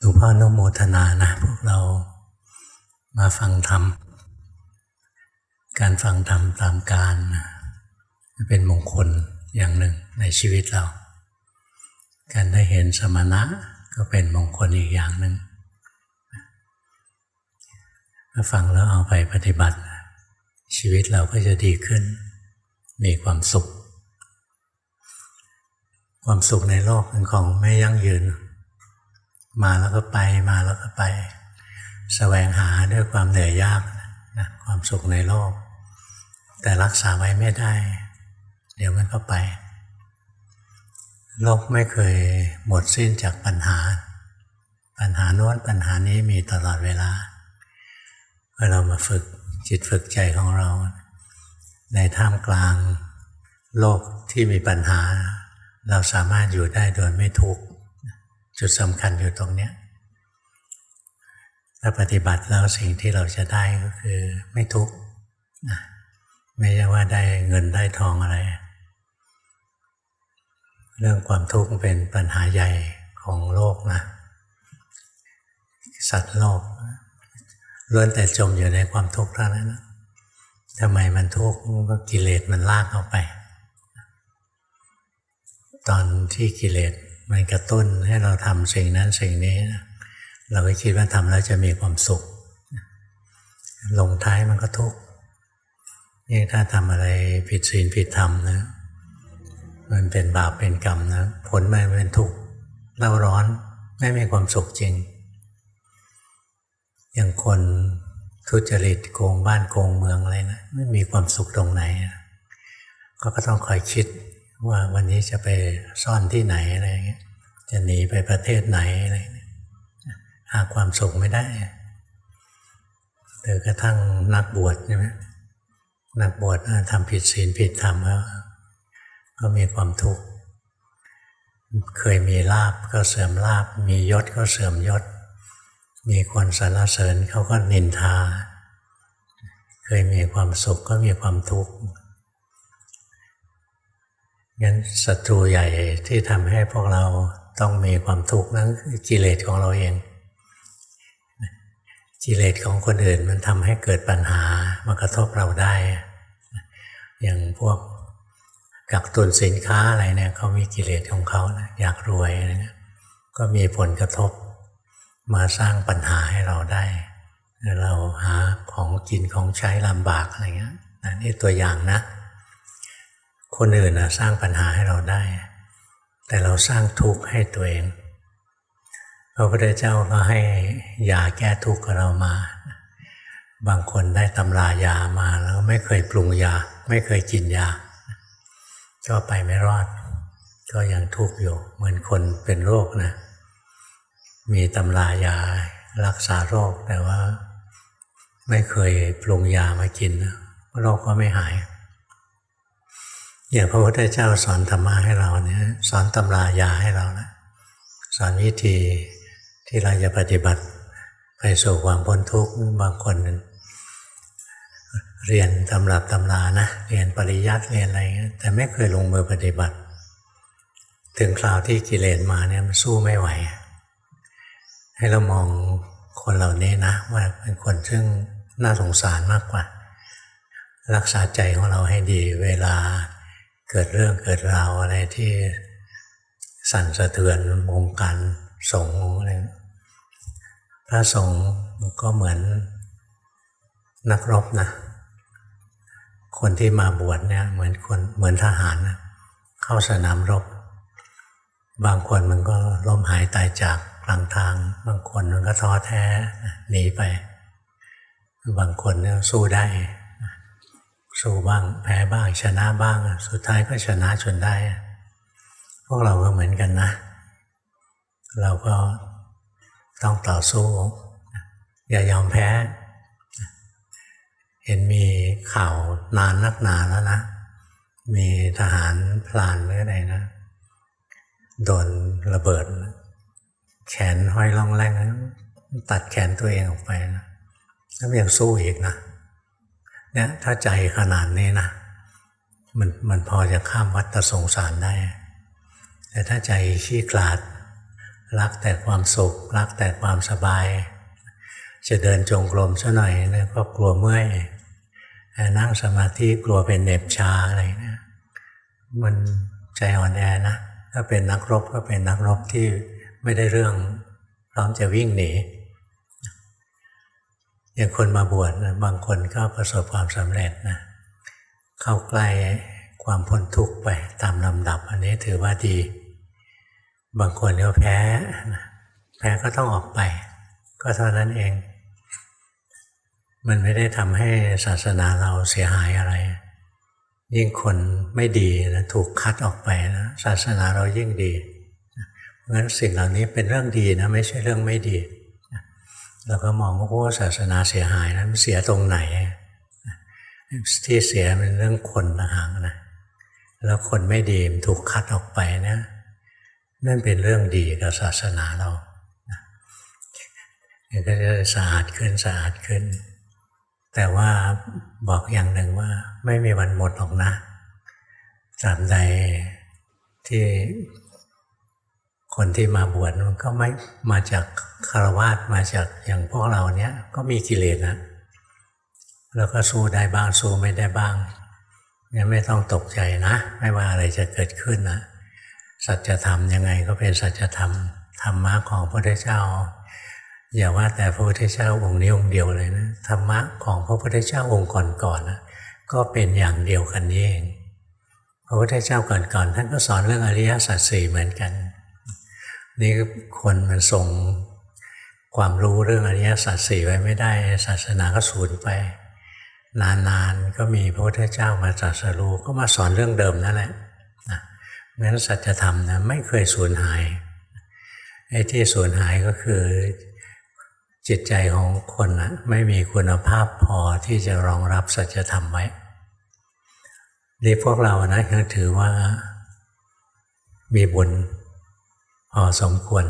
หลวงพ่ออนุโมทนานะพวกเรามาฟังธรรมการฟังธรรมตามการเป็นมงคลอย่างหนึ่งในชีวิตเราการได้เห็นสมณะก็เป็นมงคลอีกอย่างหนึ่งถ้าฟังแล้วเอาไปปฏิบัติชีวิตเราก็จะดีขึ้นมีความสุขความสุขในโลกเป็นของไม่ยั่งยืนมาแล้วก็ไปมาแล้วก็ไปแสวงหาด้วยความเหนื่อยยากนะความสุขในโลกแต่รักษาไว้ไม่ได้เดี๋ยวมันก็ไปโลกไม่เคยหมดสิ้นจากปัญหาโน้นปัญหานี้มีตลอดเวลาเมื่อเรามาฝึกจิตฝึกใจของเราในท่ามกลางโลกที่มีปัญหาเราสามารถอยู่ได้โดยไม่ทุกข์จุดสำคัญอยู่ตรงนี้ถ้าปฏิบัติแล้วสิ่งที่เราจะได้ก็คือไม่ทุกข์ไม่ใช่ว่าได้เงินได้ทองอะไรเรื่องความทุกข์เป็นปัญหาใหญ่ของโลกนะสัตว์โลกล้วนแต่จมอยู่ในความทุกข์เท่านั้นนะทำไมมันทุกข์ก็กิเลสมันลากเอาไปตอนที่กิเลสมันกระตุ้นให้เราทำสิ่งนั้นสิ่งนี้นะเราก็คิดว่าทำแล้วจะมีความสุขลงท้ายมันก็ทุกข์ยิ่งถ้าทำอะไรผิดศีลผิดธรรมนะมันเป็นบาปเป็นกรรมนะผลมันเป็นทุกข์เล่าร้อนไม่มีความสุขจริงอย่างคนทุจริตโกงบ้านโกงเมืองอะไรนะไม่มีความสุขตรงไหนก็ต้องคอยคิดว่าวันนี้จะไปซ่อนที่ไหนอะไรอย่างเงี้ยจะหนีไปประเทศไหนอะไรหาความสุขไม่ได้หรือกระทั่งนักบวชใช่ไหมนักบวชทำผิดศีลผิดธรรมก็มีความทุกข์เคยมีลาภก็เสื่อมลาภมียศก็เสื่อมยศมีคนสรรเสริญเขาก็นินทาเคยมีความสุขก็มีความทุกข์งั้นศัตรูใหญ่ที่ทำให้พวกเราต้องมีความทุกข์นั้นคือกิเลสของเราเองกิเลสของคนอื่นมันทำให้เกิดปัญหามากระทบเราได้อย่างพวกกักตุนสินค้าอะไรเนี่ยเขามีกิเลสของเขานะอยากรวยอะไรเนี่ยก็มีผลกระทบมาสร้างปัญหาให้เราได้เราหาของกินของใช้ลำบากอะไรเงี้ยนี่ตัวอย่างนะคนอื่นสร้างปัญหาให้เราได้แต่เราสร้างทุกข์ให้ตัวเองพระพุทธเจ้าก็ให้ยาแก้ทุกข์กับเรามาบางคนได้ตำรายามาแล้วไม่เคยปรุงยาไม่เคยกินยาก็ไปไม่รอดก็ยังทุกข์อยู่เหมือนคนเป็นโรคนะมีตำรายารักษาโรคแต่ว่าไม่เคยปรุงยามากินโรคก็ไม่หายอย่างพระพุทธเจ้าสอนธรรมะให้เราเนี่ยสอนตำรายาให้เรานะสอนวิธีที่เราจะปฏิบัติไปสู่ความพ้นทุกข์บางคนเรียนตำรับตำรานะเรียนปริยัติเรียนอะไรแต่ไม่เคยลงมือปฏิบัติถึงคราวที่กิเลสมาเนี่ยมันสู้ไม่ไหวให้เรามองคนเหล่านี้นะว่าเป็นคนซึ่งน่าสงสารมากกว่ารักษาใจของเราให้ดีเวลาเกิดเรื่องเกิดราวอะไรที่สั่นสะเทือนวงการสงฆ์อะไรพระสงฆ์ก็เหมือนนักรบนะคนที่มาบวชเนี่ยเหมือนทหารนะเข้าสนามรบบางคนมันก็ล้มหายตายจากกลางทางบางคนมันก็ท้อแท้หนีไปบางคนเนี่ยสู้ได้สู้บ้างแพ้บ้างชนะบ้างสุดท้ายก็ชนะจนได้พวกเราก็เหมือนกันนะเราก็ต้องต่อสู้อย่ายอมแพ้เห็นมีข่าวนานนักหนาแล้วนะมีทหารพลานหรืออะไรนะโดนระเบิดแขนห้อยล่องแรงตัดแขนตัวเองออกไปนะแล้วยังสู้อีกนะเนี่ยถ้าใจขนาดนี้นะมันพอจะข้ามวัฏสงสารได้แต่ถ้าใจขี้ขลาด รักแต่ความสุขรักแต่ความสบายจะเดินจงกรมซะหน่อยนะก็กลัวเมื่อยนั่งสมาธิกลัวเป็นเหน็บชาอะไรนะมันใจอ่อนแอนะถ้าเป็นนักรบก็เป็นนักรบที่ไม่ได้เรื่องพร้อมจะวิ่งหนีอย่างคนมาบวชนะบางคนก็ประสบความสำเร็จนะเข้าใกล้ความพ้นทุกข์ไปตามลำดับอันนี้ถือว่าดีบางคนก็แพ้ก็ต้องออกไปก็เท่านั้นเองมันไม่ได้ทำให้ศาสนาเราเสียหายอะไรยิ่งคนไม่ดีนะถูกคัดออกไปนะศาสนาเรายิ่งดีเพราะฉะนั้นสิ่งเหล่านี้เป็นเรื่องดีนะไม่ใช่เรื่องไม่ดีเราก็มองว่าศาสนาเสียหายนะมันเสียตรงไหนที่เสียเป็นเรื่องคนต่างหากนะแล้วคนไม่ดีมันถูกคัดออกไปนะนั่นเป็นเรื่องดีกับศาสนาเราก็จะสะอาดขึ้นแต่ว่าบอกอย่างหนึ่งว่าไม่มีวันหมดหรอกนะตราบใดที่คนที่มาบวชมันก็ไม่มาจากฆราวาสมาจากอย่างพวกเราเนี้ยก็มีกิเลสนะแล้วก็สู้ได้บ้างสู้ไม่ได้บ้างเนี่ยไม่ต้องตกใจนะไม่ว่าอะไรจะเกิดขึ้นนะสัจธรรมยังไงก็เป็นสัจธรรมธรรมะของพระพุทธเจ้าอย่าว่าแต่พระพุทธเจ้าองค์นี้องค์เดียวเลยนะธรรมะของพระพุทธเจ้าองค์ก่อนๆนะก็เป็นอย่างเดียวกันนี่เองพระพุทธเจ้าก่อนๆท่านก็สอนเรื่องอริยสัจสี่เหมือนกันนี่คนมันส่งความรู้เรื่องอริยสัจสี่ไว้ไม่ได้ศาสนาก็สูญไปนานๆก็มีพระพุทธเจ้ามาตรัสรู้ก็มาสอนเรื่องเดิมนั่นแหละงั้นสัจธรรมนะไม่เคยสูญหายไอ้ที่สูญหายก็คือจิตใจของคนนะไม่มีคุณภาพพอที่จะรองรับสัจธรรมไว้นี่พวกเรานะยังถือว่ามีบุญพอสมควร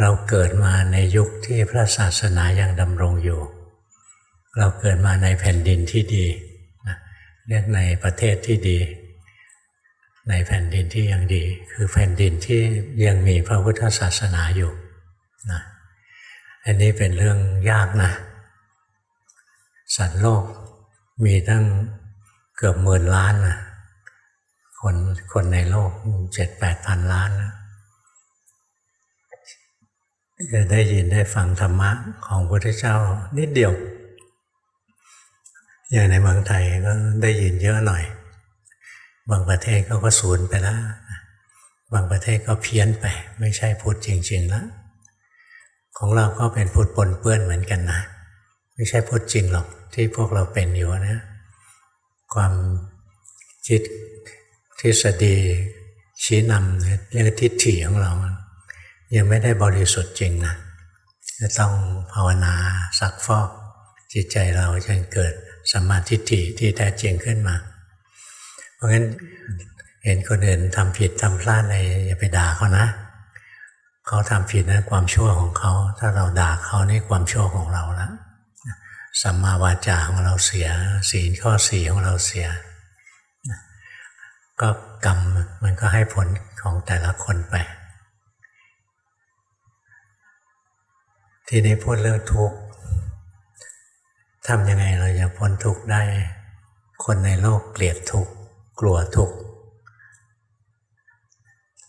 เราเกิดมาในยุคที่พระศาสนายังดำรงอยู่เราเกิดมาในแผ่นดินที่ดีเรียกในประเทศที่ดีในแผ่นดินที่ยังดีคือแผ่นดินที่ยังมีพระพุทธศาสนาอยู่นะอันนี้เป็นเรื่องยากนะสัตว์โลกมีตั้งเกือบ10,000 ล้านนะคนในโลก 7-8 พันล้านนะจะได้ยินได้ฟังธรรมะของพระพุทธเจ้านิดเดียวอย่างในเมืองไทยก็ได้ยินเยอะหน่อยบางประเทศก็สูญไปแล้วบางประเทศก็เพี้ยนไปไม่ใช่พุทธจริงๆแล้วของเราก็เป็นพุทธปนเปื้อนเหมือนกันนะไม่ใช่พุทธจริงหรอกที่พวกเราเป็นอยู่นะความคิดทฤษฎีชี้นำเรื่องทิฏฐิของเรายังไม่ได้บริสุทธิ์จริงนะจะต้องภาวนาซักฟอกจิตใจเราจนเกิดสัมมาทิฏฐิที่แท้จริงขึ้นมาเพราะงั้นเห็นคนอื่นทำผิดทำพลาดอะไรอย่าไปด่าเขานะเขาทำผิดนะความชั่วของเขาถ้าเราด่าเขานี่ความชั่วของเราแล้วสัมมาวาจาของเราเสียศีลข้อ4ของเราเสียก็กรรมมันก็ให้ผลของแต่ละคนไปทีนี้พูดเรื่องทุกข์ทำยังไงเราจะพ้นทุกข์ได้คนในโลกเกลียดทุกข์กลัวทุกข์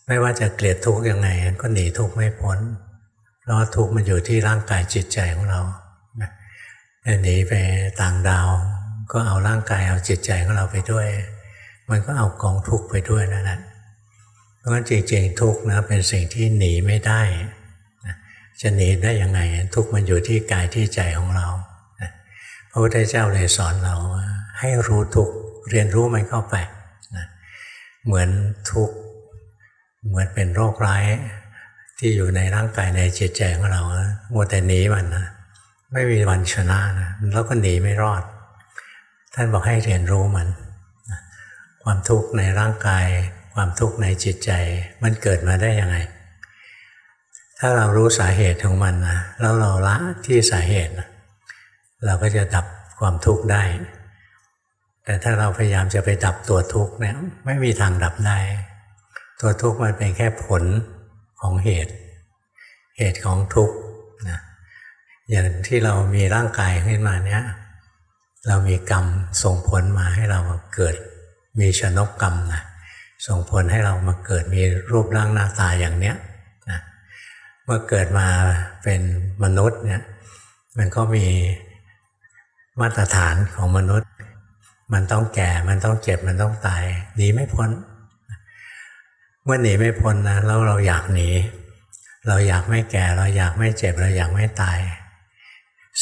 ไม่ว่าจะเกลียดทุกข์ยังไงก็หนีทุกข์ไม่พ้นเพราะทุกข์มันอยู่ที่ร่างกายจิตใจของเราหนีไปต่างดาวก็เอาร่างกายเอาจิตใจของเราไปด้วยมันก็เอากองทุกข์ไปด้วยนั่นแหละเพราะฉะนั้นจริงๆทุกข์นะเป็นสิ่งที่หนีไม่ได้จะหนีได้ยังไงทุกข์มันอยู่ที่กายที่ใจของเราพระพุทธเจ้าเลยสอนเราให้รู้ทุกข์เรียนรู้มันเข้าไปเหมือนทุกข์เหมือนเป็นโรคร้ายที่อยู่ในร่างกายในจิตใจของเรามัวแต่หนีมันนะไม่มีวันชนะนะแล้วก็หนีไม่รอดท่านบอกให้เรียนรู้มันความทุกข์ในร่างกายความทุกข์ในจิตใจมันเกิดมาได้ยังไงถ้าเรารู้สาเหตุของมันนะแล้วเราละที่สาเหตุนะเราก็จะดับความทุกข์ได้แต่ถ้าเราพยายามจะไปดับตัวทุกข์เนี่ยไม่มีทางดับได้ตัวทุกข์มันเป็นแค่ผล ของเหตุของทุกข์นะอย่างที่เรามีร่างกายขึ้นมาเนี้ยเรามีกรรมส่งผลมาให้เราเกิดมีชนกกรรมนะส่งผลให้เรามาเกิดมีรูปร่างหน้าตาอย่างเนี้ยนะเมื่อเกิดมาเป็นมนุษย์เนี่ยมันก็มีมาตรฐานของมนุษย์มันต้องแก่มันต้องเจ็บมันต้องตายหนีไม่พ้นเมื่อหนีไม่พ้นนะแล้วเราอยากหนีเราอยากไม่แก่เราอยากไม่เจ็บเราอยากไม่ตาย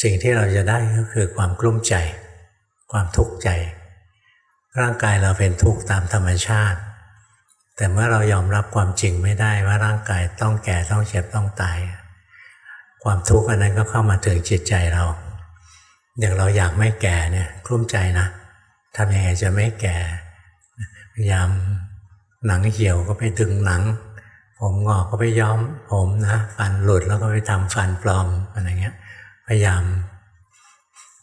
สิ่งที่เราจะได้ก็คือความกลุ้มใจความทุกข์ใจร่างกายเราเป็นทุกข์ตามธรรมชาติแต่เมื่อเรายอมรับความจริงไม่ได้ว่าร่างกายต้องแก่ต้องเจ็บต้องตายความทุกข์อันนั้นก็เข้ามาถึงจิตใจเราอย่างเราอยากไม่แก่เนี่ยกลุ้มใจนะทำยังไงจะไม่แก่พยายามหนังเหี่ยวก็ไปดึงหนังผมงอกก็ไปย้อมผมนะฟันหลุดแล้วก็ไปทำฟันปลอมอะไรเงี้ยพยายาม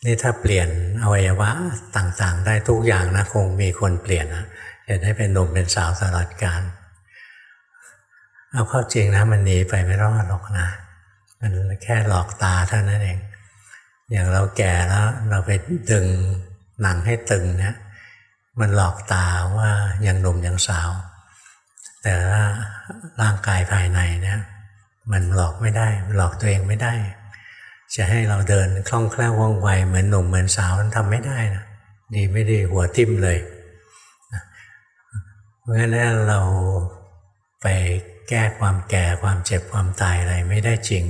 นี่ถ้าเปลี่ยนอวัยวะต่างๆได้ทุกอย่างนะคงมีคนเปลี่ยนนะจะได้เป็นหนุ่มเป็นสาวตลอดกาลเอาเข้าจริงนะมันหนีไปไม่รอดหรอกนะมันแค่หลอกตาเท่านั้นเองอย่างเราแก่แล้วเราไปดึงหนังให้ตึงเนี่ยมันหลอกตาว่ายังหนุ่มยังสาวแต่ว่าร่างกายภายในเนี่ยมันหลอกไม่ได้หลอกตัวเองไม่ได้จะให้เราเดินคล่องแคล่วว่องไวเหมือนหนุ่มเหมือนสาวมันทำไม่ได้นะดีไม่ดีหัวทิ่มเลยเพราะฉะนั้นเราไปแก้ความแก่ความเจ็บความตายอะไรไม่ได้จริง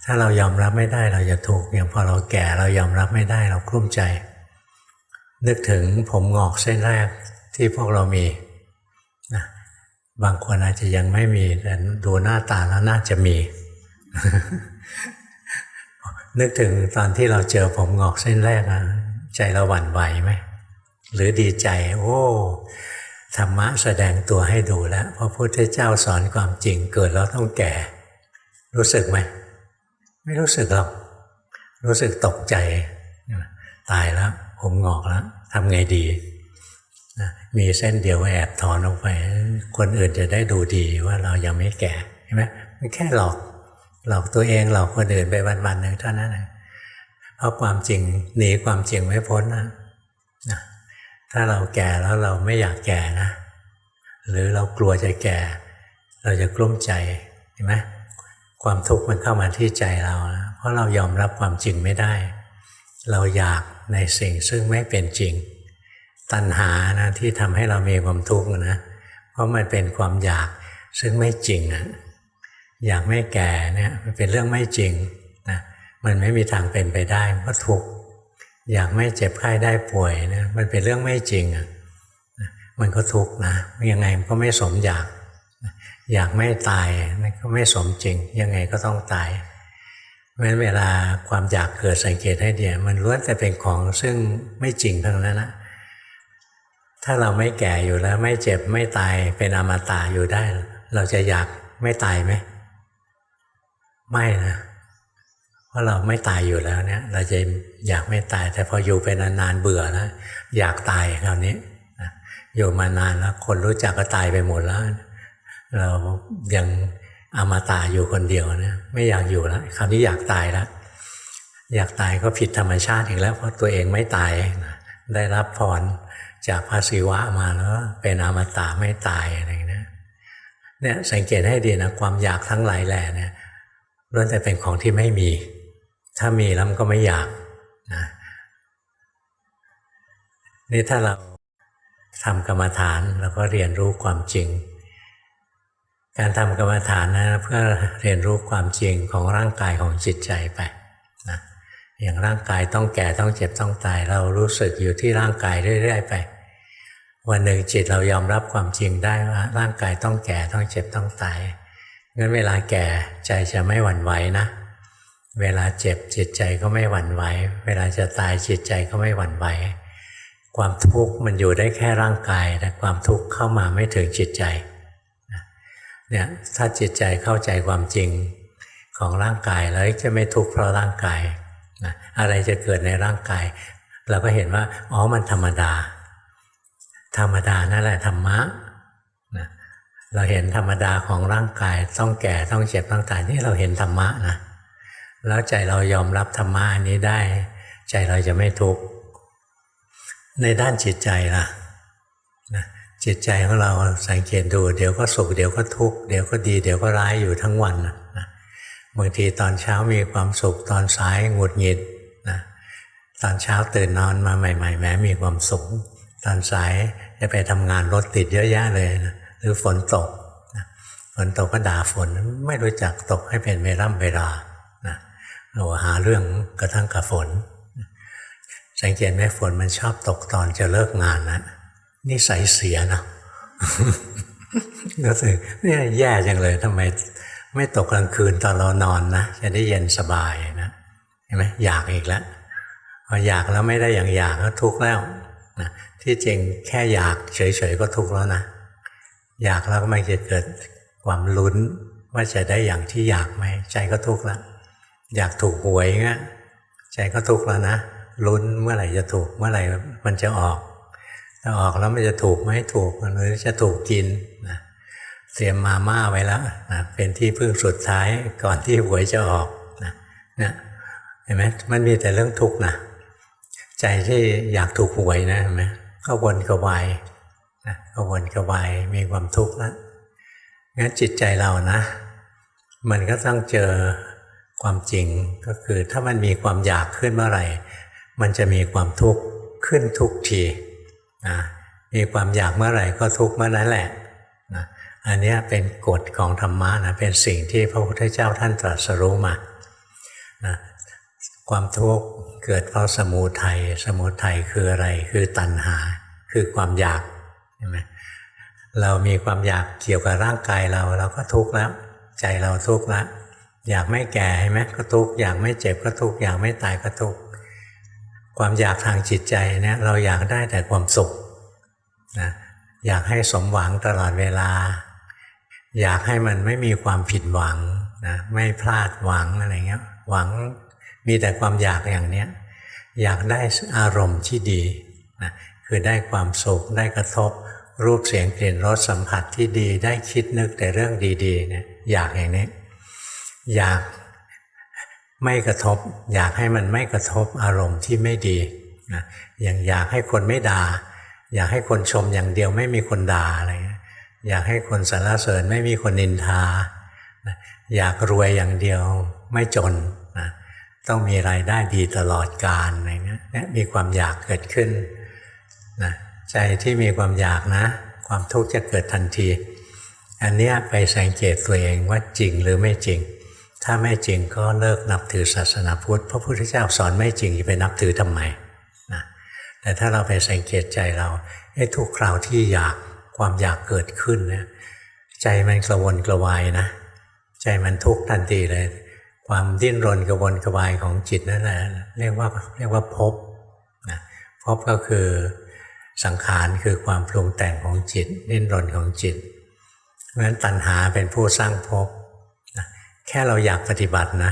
ถ้าเรายอมรับไม่ได้เราจะทุกข์อย่างพอเราแก่เรายอมรับไม่ได้เรากลุ้มใจนึกถึงผมงอกเส้นแรกที่พวกเรามีนะบางคนอาจจะยังไม่มีแต่ดูหน้าตาแล้วน่าจะมี นึกถึงตอนที่เราเจอผมงอกเส้นแรกนะใจเราหวั่นไหวไหมหรือดีใจโอ้ธรรมะแสดงตัวให้ดูแล้วพระพุทธเจ้าสอนความจริงเกิดแล้วต้องแก่รู้สึกไหมไม่รู้สึกหรอกรู้สึกตกใจตายแล้วผมงอกแล้วทำไงดีนะมีเส้นเดียวแอบถอนออกไปคนอื่นจะได้ดูดีว่าเรายังไม่แก่ใช่ไหมมันแค่หลอกตัวเองหลอกคนอื่นไปวันๆหนึ่งเท่านั้นนะเพราะความจริงหนีความจริงไม่พ้นนะถ้าเราแก่แล้วเราไม่อยากแก่นะหรือเรากลัวจะแก่เราจะกลุ้มใจเห็นไหมความทุกข์มันเข้ามาที่ใจเรานะเพราะเรายอมรับความจริงไม่ได้เราอยากในสิ่งซึ่งไม่เป็นจริงตัณหานะที่ทำให้เรามีความทุกข์นะเพราะมันเป็นความอยากซึ่งไม่จริงนะอยากไม่แก่เนี่ยมันเป็นเรื่องไม่จริงนะมันไม่มีทางเป็นไปได้เพราะทุกข์อยากไม่เจ็บไข้ได้ป่วยนะมันเป็นเรื่องไม่จริงอ่ะมันก็ทุกข์นะยังไงมันก็ไม่สมอยากอยากไม่ตายมันก็ไม่สมจริงยังไงก็ต้องตายเพราะฉะนั้นเวลาความอยากเกิดสังเกตให้ดีมันล้วนแต่เป็นของซึ่งไม่จริงทั้งนั้นนะถ้าเราไม่แก่อยู่แล้วไม่เจ็บไม่ตายเป็นอมตะอยู่ได้เราจะอยากไม่ตายไหมไม่นะเพราะเราไม่ตายอยู่แล้วเนี่ยเราจะอยากไม่ตายแต่พออยู่ไปนานๆเบื่อแล้วอยากตายคราวนี้อยู่มานานแล้วคนรู้จักก็ตายไปหมดแล้วเรายังอมตะอยู่คนเดียวนะไม่อยากอยู่แล้วคราวนี้อยากตายแล้วอยากตายก็ผิดธรรมชาติอีกแล้วเพราะตัวเองไม่ตายได้รับพรจากพระศิวะมาแล้วเป็นอมตะไม่ตายอะไรอย่างนี้เนี่ยสังเกตให้ดีนะความอยากทั้งหลายแหล่เนี่ยล้วนแต่เป็นของที่ไม่มีถ้ามีแล้วมันก็ไม่อยากนะนี่ถ้าเราทำกรรมฐานเราก็เรียนรู้ความจริงการทำกรรมฐานนะเพื่อเรียนรู้ความจริงของร่างกายของจิตใจไปนะอย่างร่างกายต้องแก่ต้องเจ็บต้องตายเรารู้สึกอยู่ที่ร่างกายเรื่อยๆไปวันหนึ่งจิตเรายอมรับความจริงได้ว่าร่างกายต้องแก่ต้องเจ็บต้องตายงั้นเวลาแก่ใจจะไม่หวั่นไหวนะเวลาเจ็บจิตใจก็ไม่หวั่นไหวเวลาจะตายจิตใจก็ไม่หวั่นไหวความทุกข์มันอยู่ได้แค่ร่างกายแต่ความทุกข์เข้ามาไม่ถึงจิตใจเนี่ยถ้าจิตใจเข้าใจความจริงของร่างกายแล้วจะไม่ทุกข์เพราะร่างกายนะอะไรจะเกิดในร่างกายเราก็เห็นว่าอ๋อมันธรรมดานั่นแหละธรรมะนะ เราเห็นธรรมดาของร่างกายต้องแก่ต้องเจ็บต้องตายนี่เราเห็นธรรมะนะแล้วใจเรายอมรับธรรมะอันนี้ได้ใจเราจะไม่ทุกข์ในด้านจิตใจล่ะนะจิตใจของเราสังเกตดูเดี๋ยวก็สุขเดี๋ยวก็ทุกข์เดี๋ยวก็ดีเดี๋ยวก็ร้ายอยู่ทั้งวันนะบางทีตอนเช้ามีความสุขตอนสายหงุดหงิดนะตอนเช้าตื่นนอนมาใหม่ๆแม้มีความสุขตอนสายจะไปทำงานรถติดเยอะแยะเลยนะหรือฝนตกนะฝนตกก็ด่าฝนไม่รู้จักตกให้เป็นเวลานะเราหาเรื่องกระทั่งกับฝนสังเกตไหมฝนมันชอบตกตอนจะเลิกงานนะนิสัยเสียนะ รู้สึกเนี่ยแย่จังเลยทำไมไม่ตกกลางคืนตอนเรานอนนะจะได้เย็นสบายนะเห็นไหมอยากอีกแล้วพออยากแล้วไม่ได้อย่างอยากก็ทุกข์แล้วนะที่จริงแค่อยากเฉยๆก็ทุกข์แล้วนะอยากแล้วก็ไม่จะเกิดความลุ้นว่าจะได้อย่างที่อยากไหมใจก็ทุกข์แล้วอยากถูกหวยเงี้ยใจก็ทุกข์แล้วนะลุ้นเมื่อไหร่จะถูกเมื่อไหร่มันจะออกถ้าออกแล้วมันจะถูกไหมถูกหรือจะถูกกินนะเตรียมมาม่าไว้แล้วนะเป็นที่พึ่งสุดท้ายก่อนที่หวยจะออกนะเนี่ยเห็นไหมมันมีแต่เรื่องทุกข์นะใจที่อยากถูกหวยนะเห็นไหมก็วนกระวายนะก็วนกระวายมีความทุกข์แล้วงั้นจิตใจเรานะมันก็ต้องเจอความจริงก็คือถ้ามันมีความอยากขึ้นเมื่อไหร่มันจะมีความทุกข์ขึ้นทุกทีนะมีความอยากเมื่อไหร่ก็ทุกข์เมื่อนั้นแหละนะอันนี้เป็นกฎของธรรมะนะเป็นสิ่งที่พระพุทธเจ้าท่านตรัสรู้มานะความทุกข์เกิดเพราะสมุทัยคืออะไรคือตัณหาคือความอยากใช่ไหมเรามีความอยากเกี่ยวกับร่างกายเราก็ทุกข์แล้วใจเราทุกข์แล้วอยากไม่แก่ใช่ไหมก็ทุกข์อยากไม่เจ็บก็ทุกข์อยากไม่ตายก็ทุกข์ความอยากทางจิตใจเนี่ยเราอยากได้แต่ความสุขนะอยากให้สมหวังตลอดเวลาอยากให้มันไม่มีความผิดหวังนะไม่พลาดหวังอะไรเงี้ยหวังมีแต่ความอยากอย่างเนี้ยอยากได้อารมณ์ที่ดีนะคือได้ความสุขได้กระทบรูปเสียงกลิ่นรสสัมผัสที่ดีได้คิดนึกแต่เรื่องดีๆเนี่ยอยากอย่างนี้อยากไม่กระทบอยากให้มันไม่กระทบอารมณ์ที่ไม่ดีนะอย่างอยากให้คนไม่ด่าอยากให้คนชมอย่างเดียวไม่มีคนด่าอะไรเงี้ยอยากให้คนสรรเสริญไม่มีคนนินทานะอยากรวยอย่างเดียวไม่จนนะต้องมีรายได้ดีตลอดกาลอะไรเงี้ยมีความอยากเกิดขึ้นนะใจที่มีความอยากนะความทุกข์จะเกิดทันทีอันเนี้ยไปสังเกตตัวเองว่าจริงหรือไม่จริงถ้าไม่จริงก็เลิกนับถือศาสนาพุทธพระพุทธเจ้าสอนไม่จริงจะไปนับถือทำไมนะแต่ถ้าเราไปสังเกตใจเราทุกคราวที่อยากความอยากเกิดขึ้นเนี่ยใจมันกระวนกระวายนะใจมันทุกข์ทันทีเลยความดิ้นรนกระวนกระวายของจิตนั่นแหละเรียกว่าภพนะภพก็คือสังขารคือความปรุงแต่งของจิตดิ้นรนของจิตเพราะฉะนั้นตัณหาเป็นผู้สร้างภพนะแค่เราอยากปฏิบัตินะ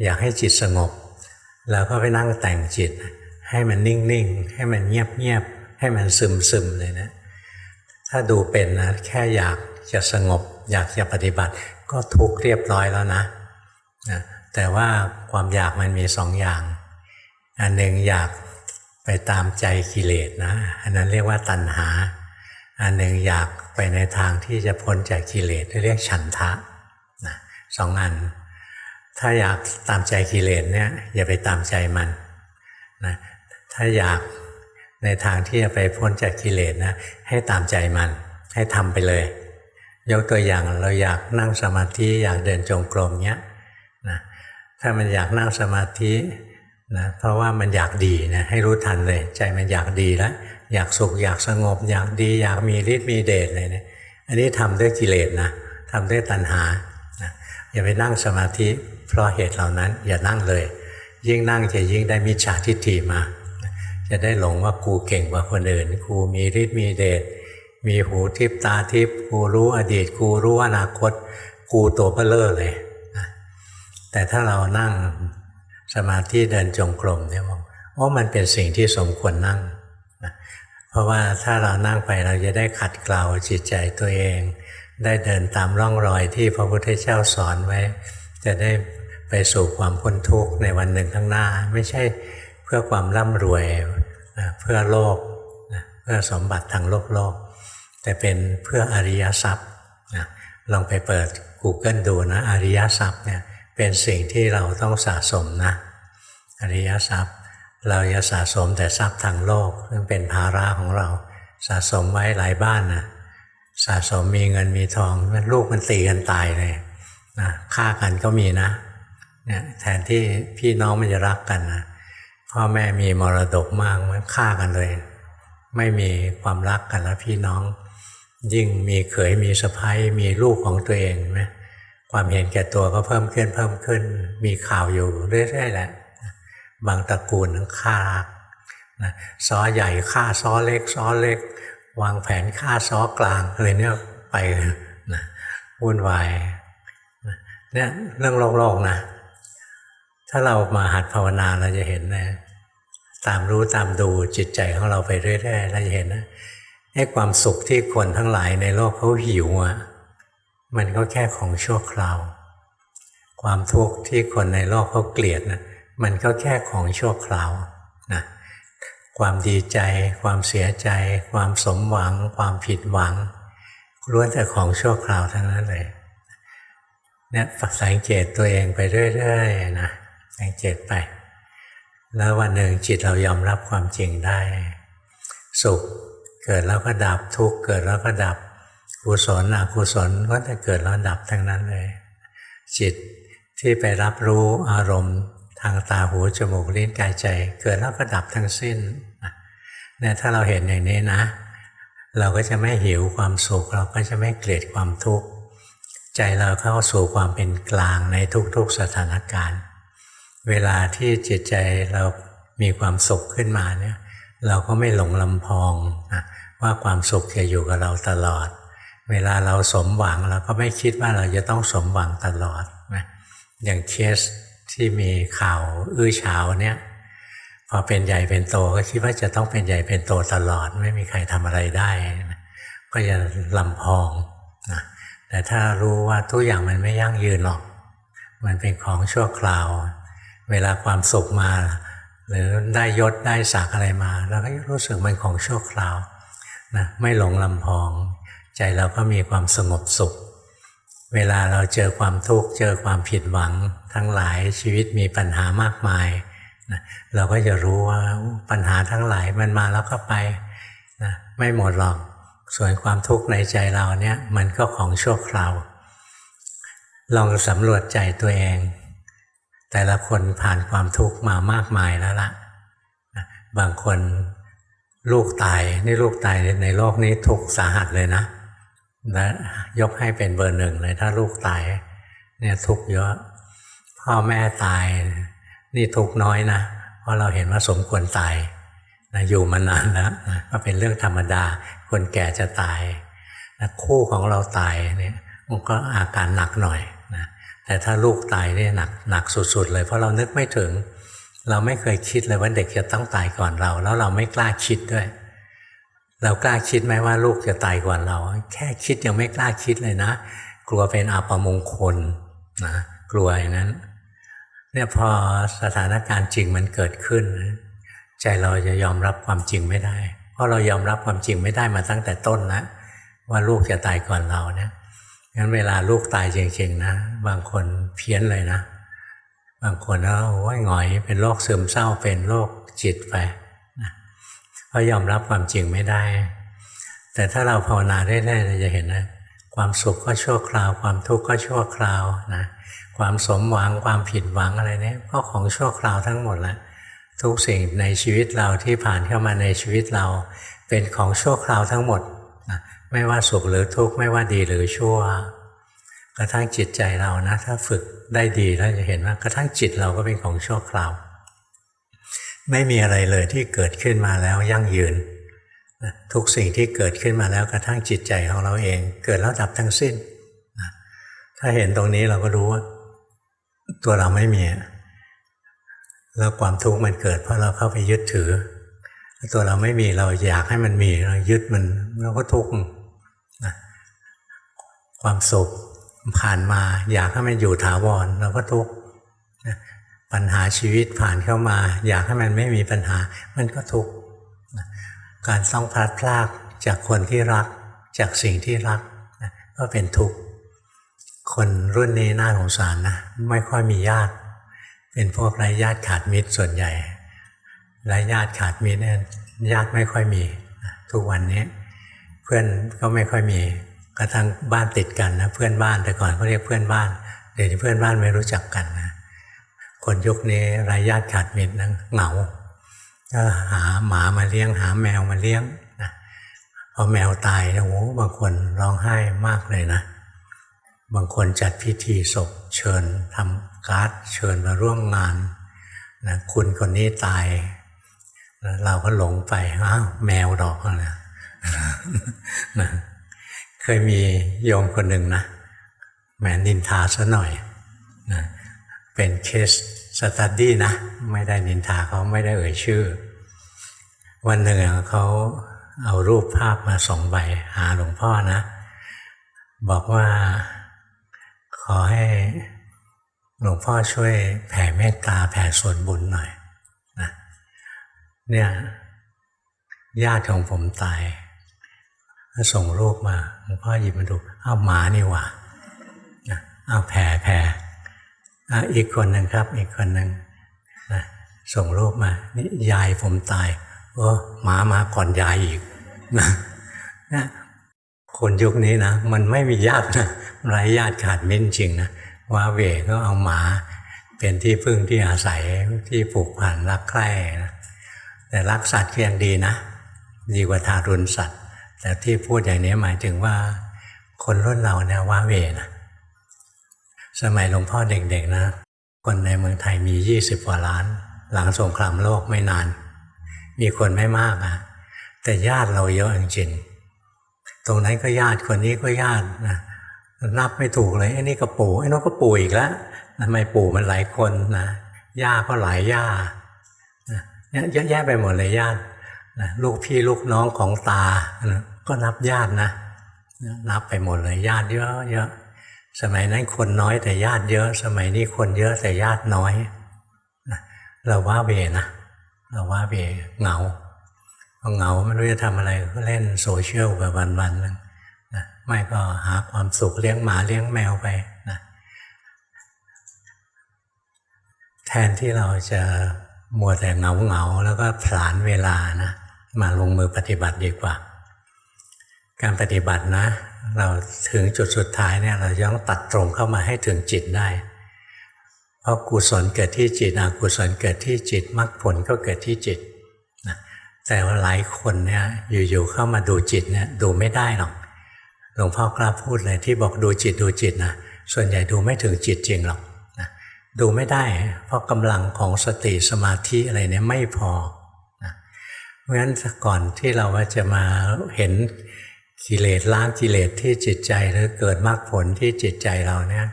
อยากให้จิตสงบเราก็ไปนั่งแต่งจิตให้มันนิ่งๆให้มันเงียบๆให้มันซึมๆเลยนะถ้าดูเป็นนะแค่อยากจะสงบอยากจะปฏิบัติก็ทุกข์เรียบร้อยแล้วนะแต่ว่าความอยากมันมีสองอย่างอันหนึ่งอยากไปตามใจกิเลสนะอันนั้นเรียกว่าตัณหาอันหนึ่งอยากไปในทางที่จะพ้นจากกิเลสเรียกฉันทะนะสองอันถ้าอยากตามใจกิเลสเนี่ยอย่าไปตามใจมันนะถ้าอยากในทางที่จะไปพ้นจากกิเลสนะให้ตามใจมันให้ทำไปเลยยกตัวอย่างเราอยากนั่งสมาธิอยากเดินจงกรมเนี้ยนะถ้ามันอยากนั่งสมาธินะเพราะว่ามันอยากดีนะให้รู้ทันเลยใจมันอยากดีแล้วอยากสุขอยากสงบอยากดีอยากมีฤทธิ์มีเดชอะไรเนี่ยอันนี้ทำด้วยกิเลสนะทำด้วยตัณหานะอย่าไปนั่งสมาธิเพราะเหตุเหล่านั้นอย่านั่งเลยยิ่งนั่งจะยิ่งได้มิจฉาทิฏฐิมาจะได้หลงว่ากูเก่งกว่าคนอื่นกูมีฤทธิ์มีเดชมีหูทิพตาทิพกูรู้อดีตกูรู้อนาคตกูตัวเบ้อเร่อเลยนะแต่ถ้าเรานั่งสมาธิเดินจงกรมเนี่ยมันเป็นสิ่งที่สมควรนั่งนะเพราะว่าถ้าเรานั่งไปเราจะได้ขัดเกลาจิตใจตัวเอง ได้เดินตามร่องรอยที่พระพุทธเจ้าสอนไว้จะได้ไปสู่ความพ้นทุกข์ในวันหนึ่งข้างหน้าไม่ใช่เพื่อความร่ำรวยเพื่อโลกเพื่อสมบัติทางโลกแต่เป็นเพื่ออริยทรัพย์ลองไปเปิด Google ดูนะอริยทรัพย์เนี่ยเป็นสิ่งที่เราต้องสะสมนะอริยทรัพย์เราอย่าสะสมแต่ทรัพย์ทางโลกซึ่งเป็นภาระของเราสะสมไว้หลายบ้านนะสะสมมีเงินมีทองลูกมันตีกันตายเลยนะฆ่ากันก็มีนะเนี่ยแทนที่พี่น้องมันจะรักกันนะพ่อแม่มีมรดกมากมันฆ่ากันเลยไม่มีความรักกันแล้วพี่น้องยิ่งมีเขยมีสะใภ้มีลูกของตัวเองไหมความเห็นแก่ตัวก็เพิ่มขึ้นมีข่าวอยู่เรื่อยๆแหละบางตระกูลทั้งฆ่านะซ้อใหญ่ฆ่าซ้อเล็กซ้อเล็กวางแผนฆ่าซ้อกลางอะไรเนี่ยไปนะวุ่นวายเนี่ยเรื่องโลกนะถ้าเรามาหัดภาวนาเราจะเห็นนะตามรู้ตามดูจิตใจของเราไปเรื่อยๆเราจะเห็นนะไอ้ความสุขที่คนทั้งหลายในโลกเขาหิวอ่ะมันก็แค่ของชั่วคราวความทุกข์ที่คนในโลกเขาเกลียดนะมันก็แค่ของชั่วคราวนะความดีใจความเสียใจความสมหวังความผิดหวังล้วนแต่ของชั่วคราวทั้งนั้นเลยเนี่ยสังเกตตัวเองไปเรื่อยๆนะสังเกตไปแล้ววันหนึ่งจิตเรายอมรับความจริงได้สุขเกิดแล้วก็ดับทุกข์เกิดแล้วก็ดับกุศลอกุศลก็จะเกิดแล้วดับทั้งนั้นเลยจิตที่ไปรับรู้อารมณ์ทางตาหูจมูกลิ้นกายใจเกิดแล้วก็ดับทั้งสิ้นเนี่ยถ้าเราเห็นอย่างนี้นะเราก็จะไม่หิวความสุขเราก็จะไม่เกลียดความทุกข์ใจเราเข้าสู่ความเป็นกลางในทุกๆสถานการณ์เวลาที่จิตใจเรามีความสุขขึ้นมาเนี่ยเราก็ไม่หลงลำพองว่าความสุขจะอยู่กับเราตลอดเวลาเราสมหวังเราก็ไม่คิดว่าเราจะต้องสมหวังตลอดนะอย่างเคสที่มีข่าวอื้อฉาวเนี่ยพอเป็นใหญ่เป็นโตก็คิดว่าจะต้องเป็นใหญ่เป็นโตตลอดไม่มีใครทำอะไรได้นะก็จะลำพองนะแต่ถ้ารู้ว่าทุกอย่างมันไม่ยั่งยืนหรอกมันเป็นของชั่วคราวเวลาความสุขมาหรือได้ยศได้ศักดิ์อะไรมาเราก็รู้สึกมันของชั่วคราวนะไม่หลงลำพองใจเราก็มีความสงบสุขเวลาเราเจอความทุกข์เจอความผิดหวังทั้งหลายชีวิตมีปัญหามากมายนะเราก็จะรู้ว่าปัญหาทั้งหลายมันมาแล้วก็ไปนะไม่หมดหรอกส่วนความทุกข์ในใจเราเนี่ยมันก็ของชั่วคราวลองสำรวจใจตัวเองแต่ละคนผ่านความทุกข์มามากมายแล้วล่ะบางคนลูกตายนี่ลูกตายในโลกนี้ทุกข์สาหัสเลยนะและยกให้เป็นเบอร์หนึ่งเลยถ้าลูกตายเนี่ยทุกข์เยอะพ่อแม่ตายนี่ทุกข์น้อยนะเพราะเราเห็นว่าสมควรตายนะอยู่มานานแล้วนะก็เป็นเรื่องธรรมดาคนแก่จะตายนะคู่ของเราตายเนี่ยมันก็อาการหนักหน่อยนะแต่ถ้าลูกตายเนี่ยหนักสุดๆเลยเพราะเรานึกไม่ถึงเราไม่เคยคิดเลยว่าเด็กจะต้องตายก่อนเราแล้วเราไม่กล้าคิดด้วยเรากล้าคิดไหมว่าลูกจะตายก่อนเราแค่คิดยังไม่กล้าคิดเลยนะกลัวเป็นอัปมงคลนะกลัวอย่างนั้นเนี่ยพอสถานการณ์จริงมันเกิดขึ้นใจเราจะยอมรับความจริงไม่ได้เพราะเรายอมรับความจริงไม่ได้มาตั้งแต่ต้นแล้วว่าลูกจะตายก่อนเราเนี่ยงั้นเวลาลูกตายจริงๆนะบางคนเพี้ยนเลยนะบางคนแล้วโอ้ยหงอยเป็นโรคซึมเศร้าเป็นโรคจิตไปนะเพราะยอมรับความจริงไม่ได้แต่ถ้าเราภาวนาได้เราจะเห็นนะความสุขก็ชั่วคราวความทุกข์ก็ชั่วคราวนะความสมหวังความผิดหวังอะไรเนี่ยก็ของชั่วคราวทั้งหมดแหละทุกสิ่งในชีวิตเราที่ผ่านเข้ามาในชีวิตเราเป็นของชั่วคราวทั้งหมดนะไม่ว่าสุขหรือทุกข์ไม่ว่าดีหรือชั่วกระทั่งจิตใจเรานะถ้าฝึกได้ดีแล้วจะเห็นว่ากระทั่งจิตเราก็เป็นของชั่วคราวไม่มีอะไรเลยที่เกิดขึ้นมาแล้วยั่งยืนทุกสิ่งที่เกิดขึ้นมาแล้วกระทั่งจิตใจของเราเองเกิดแล้วดับทั้งสิ้นถ้าเห็นตรงนี้เราก็รู้ว่าตัวเราไม่มีแล้วความทุกข์มันเกิดเพราะเราเข้าไปยึดถือตัวเราไม่มีเราอยากให้มันมีเรายึดมันเราก็ทุกข์ ความสุขผ่านมาอยากให้มันอยู่ถาวรเราก็ทุกข์ปัญหาชีวิตผ่านเข้ามาอยากให้มันไม่มีปัญหามันก็ทุกข์การต้องพลัดพรากจากคนที่รักจากสิ่งที่รักก็เป็นทุกข์คนรุ่นนี้น่าสงสารนะไม่ค่อยมีญาติเป็นพวกไร้ญาติขาดมิตรส่วนใหญ่ไร้ญาติขาดมิตรเนี่ยญาติไม่ค่อยมีทุกวันนี้เพื่อนก็ไม่ค่อยมีกระทั่งบ้านติดกันนะเพื่อนบ้านแต่ก่อนเขาเรียกเพื่อนบ้านเดี๋ยวนี้เพื่อนบ้านไม่รู้จักกันนะคนยุคนี้ไร้ญาติขาดมิตรนะเหงาก็หาหมามาเลี้ยงหาแมวมาเลี้ยงนะพอแมวตายโอ้โหบางคนร้องไห้มากเลยนะบางคนจัดพิธีศพเชิญทำการ์ดเชิญมาร่วมงานนะคุณคนนี้ตายเราก็หลงไปอ้าวแมวดอกนะนะเคยมีโยมคนหนึ่งนะแหมนินทาซะหน่อยนะเป็นเคสสตัดดี้นะไม่ได้นินทาเขาไม่ได้เอ่ยชื่อวันหนึ่งเขาเอารูปภาพมา2 ใบหาหลวงพ่อนะบอกว่าขอให้หลวงพ่อช่วยแผ่เมตตาแผ่ส่วนบุญหน่อยนะเนี่ยญาติของผมตายก็ส่งรูปมาหลวงพ่อหยิบมาดูอ้าวหมานี่หว่าอ้าวแผ่อีกคนหนึ่งครับอีกคนหนึ่งนะส่งรูปมานี่ยายผมตายโอ้หมามาก่อนยายอีกนะคนยุคนี้นะมันไม่มีญาตินะไร้ญาติขาดมิตรจริงนะว่าเวก็เอาหมาเป็นที่พึ่งที่อาศัยที่ผูกพันรักใคร่นะแต่รักสัตว์ก็ยังดีนะดีกว่าทารุณสัตว์แต่ที่พูดอย่างนี้หมายถึงว่าคนรุ่นเราเนี่ยว่าเวนะสมัยหลวงพ่อเด็กๆนะคนในเมืองไทยมี20 กว่าล้านหลังสงครามโลกไม่นานมีคนไม่มากนะแต่ญาติเราเยอะจริงๆตรงนั้นก็ญาติคนนี้ก็ญาตินะนับไม่ถูกเลยไอ้นี่ก็ปู่ไอ้นั่นก็ปู่อีกแล้วทำไมปู่มันหลายคนนะย่าก็หลายย่าเนี่ยเยอะแยะไปหมดเลยญาตินะลูกพี่ลูกน้องของตาก็นับญาตินะนับไปหมดเลยญาติเยอะเยอะสมัยนั้นคนน้อยแต่ญาติเยอะสมัยนี้คนเยอะแต่ญาติน้อยนะเราว่าเวนะเราว่าเวเหงาเหงาไม่รู้จะทำอะไรก็เล่นโซเชียลแบบวันๆนึงนะไม่ก็หาความสุขเลี้ยงหมาเลี้ยงแมวไปนะแทนที่เราจะมัวแต่เหงาแล้วก็ผลาญเวลานะมาลงมือปฏิบัติดีกว่าการปฏิบัตินะเราถึงจุดสุดท้ายเนี่ยเราต้องตัดตรงเข้ามาให้ถึงจิตได้เพราะกุศลเกิดที่จิตอกุศลเกิดที่จิตมรรคผลก็เกิดที่จิตนะแต่ว่าหลายคนเนี่ยอยู่ๆเข้ามาดูจิตเนี่ยดูไม่ได้หรอกหลวงพ่อกล้าพูดเลยที่บอกดูจิตนะส่วนใหญ่ดูไม่ถึงจิตจริงหรอกนะดูไม่ได้เพราะกำลังของสติสมาธิอะไรเนี่ยไม่พอนะเพราะฉะนั้นก่อนที่เราจะมาเห็นกิเลสล้างกิเลสที่จิตใจหรือเกิดมรรคผลที่จิตใจเราเนี่ย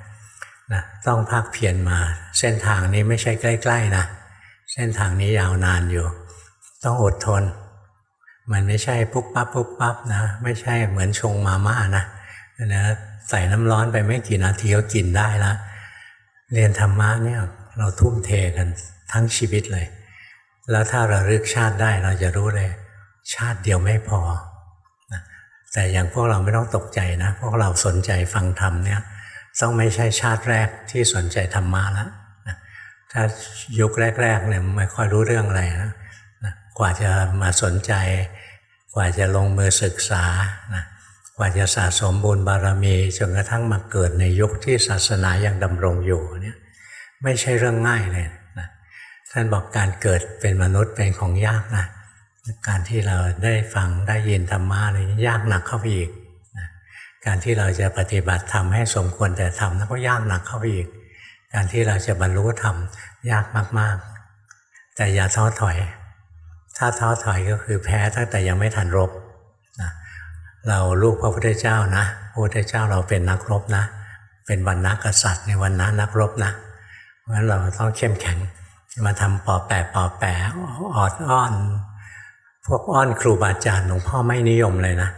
นะต้องภาคเพียรมาเส้นทางนี้ไม่ใช่ใกล้ๆนะเส้นทางนี้ยาวนานอยู่ต้องอดทนมันไม่ใช่ปุ๊บปั๊บนะไม่ใช่เหมือนชงมาม่านะใส่น้ำร้อนไปไม่กี่นาทีก็กินได้แล้วเรียนธรรมะเนี่ยเราทุ่มเทกันทั้งชีวิตเลยแล้วถ้าเราระลึกชาติได้เราจะรู้เลยชาติเดียวไม่พอแต่อย่างพวกเราไม่ต้องตกใจนะพวกเราสนใจฟังธรรมเนี่ยต้องไม่ใช่ชาติแรกที่สนใจธรรมะแล้วถ้ายุคแรกๆเนี่ยไม่ค่อยรู้เรื่องอะไรนะกว่าจะมาสนใจกว่าจะลงมือศึกษานะกว่าจะสะสมบุญบารมีจนกระทั่งมาเกิดในยุคที่ศาสนายังดำรงอยู่เนี่ยไม่ใช่เรื่องง่ายเลยนะท่านบอกการเกิดเป็นมนุษย์เป็นของยากนะการที่เราได้ฟังได้ยินธรรมะอะไรยากหนักเข้าไปอีกนะการที่เราจะปฏิบัติธรรมให้สมควรแต่ทำนั้นก็ยากหนักเข้าไปอีกการที่เราจะบรรลุธรรมยากมากๆแต่อย่าท้อถอยถ้าท้อถอยก็คือแพ้ตั้งแต่ยังไม่ทันรบนะเราลูกพระพุทธเจ้านะพระพุทธเจ้าเราเป็นนักรบนะเป็นวรรณกษัตริย์ในวรรณะนักรบนะเพราะฉะนั้นเราต้องเข้มแข็งมาทำปอแปะออดอ้อนพวกอ้อนครูบาอาจารย์หลวงพ่อไม่นิยมเลยนะ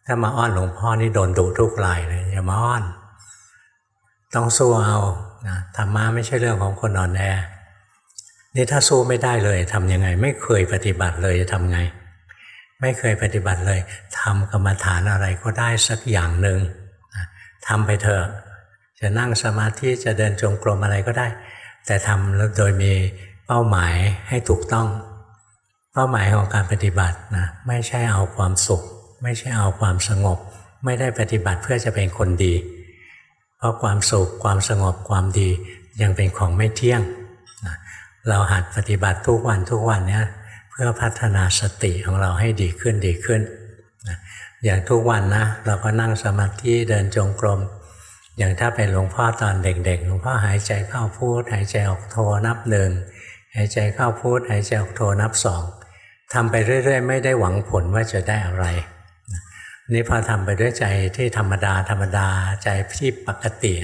ถ้ามาอ้อนหลวงพ่อนี่โดนดุทุกรายเลย อย่ามาอ้อนต้องสู้เอานะธรรมะไม่ใช่เรื่องของคนอ่อนแอนี่ถ้าสู้ไม่ได้เลยทำยังไงไม่เคยปฏิบัติเลยจะทำไงไม่เคยปฏิบัติเลยทำกรรมฐานอะไรก็ได้สักอย่างหนึ่งทำไปเถอะจะนั่งสมาธิจะเดินจงกรมอะไรก็ได้แต่ทำแล้วโดยมีเป้าหมายให้ถูกต้องเป้าหมายของการปฏิบัตินะไม่ใช่เอาความสุขไม่ใช่เอาความสงบไม่ได้ปฏิบัติเพื่อจะเป็นคนดีเพราะความสุขความสงบความดียังเป็นของไม่เที่ยงนะเราหัดปฏิบัติทุกวันเนี่ยเพื่อพัฒนาสติของเราให้ดีขึ้นนะอย่างทุกวันนะเราก็นั่งสมาธิเดินจงกรมอย่างถ้าเป็นหลวงพ่อตอนเด็กๆหลวงพ่อหายใจเข้าพุทหายใจออกโทนับหนึ่งหายใจเข้าพุทหายใจออกโทนับสองทำไปเรื่อยๆไม่ได้หวังผลว่าจะได้อะไรนี่พอทำไปด้วยใจที่ธรรมดาใจที่ปกติ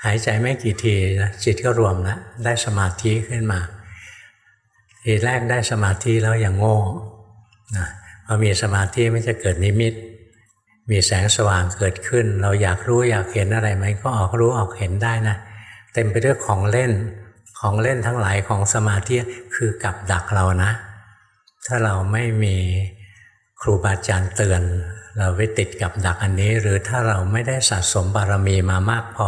หายใจไม่กี่ทีนะจิตก็รวมแล้วได้สมาธิขึ้นมาทีแรกได้สมาธิแล้วอย่างโง่นะพอมีสมาธิมันจะเกิดนิมิตมีแสงสว่างเกิดขึ้นเราอยากรู้อยากเห็นอะไรไหมก็ออกรู้ออกเห็นได้นะเต็มไปด้วยของเล่นทั้งหลายของสมาธิคือกับดักเรานะถ้าเราไม่มีครูบาอาจารย์เตือนเราไปติดกับดักอันนี้หรือถ้าเราไม่ได้สะสมบารมีมามากพ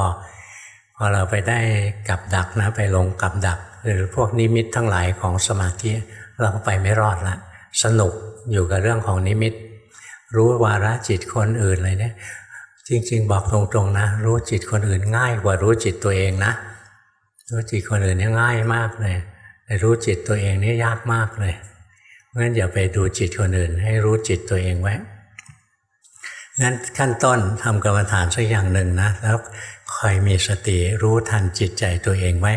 อเราไปได้กับดักนะไปลงกับดักหรือพวกนิมิตทั้งหลายของสมาธิเราก็ไปไม่รอดละสนุกอยู่กับเรื่องของนิมิตรู้วาระจิตคนอื่นอะไรเนี่ยจริงๆบอกตรงๆนะรู้จิตคนอื่นง่ายกว่ารู้จิตตัวเองนะรู้จิตคนอื่นเนี่ยง่ายมากเลยแต่รู้จิตตัวเองนี่ยากมากเลยเพราะฉะนั้นอย่าไปดูจิตคนอื่นให้รู้จิตตัวเองไว้งั้นขั้นต้นทำกรรมฐานสักอย่างหนึ่งนะแล้วคอยมีสติรู้ทันจิตใจตัวเองไว้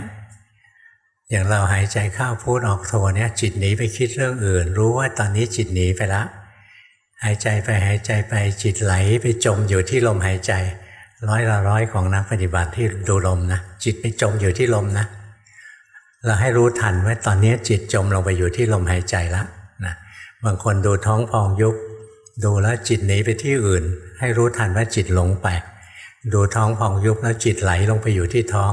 อย่างเราหายใจเข้าพุทออกโทเนี่ยจิตหนีไปคิดเรื่องอื่นรู้ว่าตอนนี้จิตหนีไปแล้วหายใจไปจิตไหลไปจมอยู่ที่ลมหายใจร้อยของนักปฏิบัติที่ดูลมนะจิตไปจมอยู่ที่ลมนะเราให้รู้ทันว่าตอนนี้จิตจมลงไปอยู่ที่ลมหายใจแล้วนะบางคนดูท้องพองยุบดูแล้วจิตหนีไปที่อื่นให้รู้ทันว่าจิตหลงไปดูท้องพองยุบแล้วจิตไหลลงไปอยู่ที่ท้อง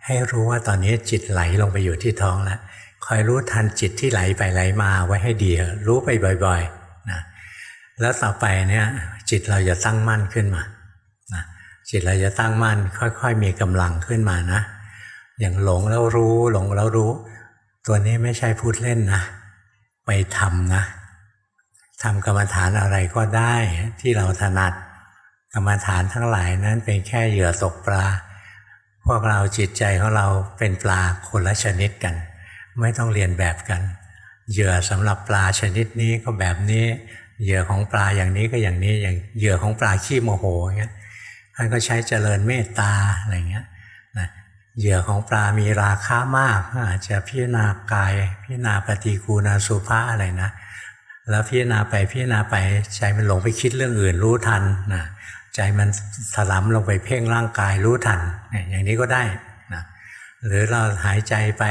ให้รู้ว่าตอนนี้จิตไหลลงไปอยู่ที่ท้องแล้วคอยรู้ทันจิตที่ไหลไปไหลมาไว้ให้ดีรู้ไปบ่อยๆนะแล้วต่อไปเนี่ยจิตเราจะตั้งมั่นขึ้นมานะจิตเราจะตั้งมั่นค่อยๆมีกำลังขึ้นมานะอย่างหลงแล้วรู้ตัวนี้ไม่ใช่พูดเล่นนะไปทำนะทำกรรมฐานอะไรก็ได้ที่เราถนัดกรรมฐานทั้งหลายนั้นเป็นแค่เหยื่อตกปลาพวกเราจิตใจของเราเป็นปลาคนละชนิดกันไม่ต้องเรียนแบบกันเหยื่อสำหรับปลาชนิดนี้ก็แบบนี้เหยื่อของปลาอย่างนี้ก็อย่างนี้อย่างเหยื่อของปลาขี้โมโหอย่างเงี้ยท่านก็ใช้เจริญเมตตาอะไรเงี้ยนะเหยื่อของปลามีราคามากอาจจะพิจารณากายพิจารณาปฏิกูณาสุภาอะไรนะแล้วพิจารณาไปใจมันหลงไปคิดเรื่องอื่นรู้ทันนะใจมันถลำลงไปเพ่งร่างกายรู้ทันอย่างนี้ก็ได้นะหรือเราหายใจไป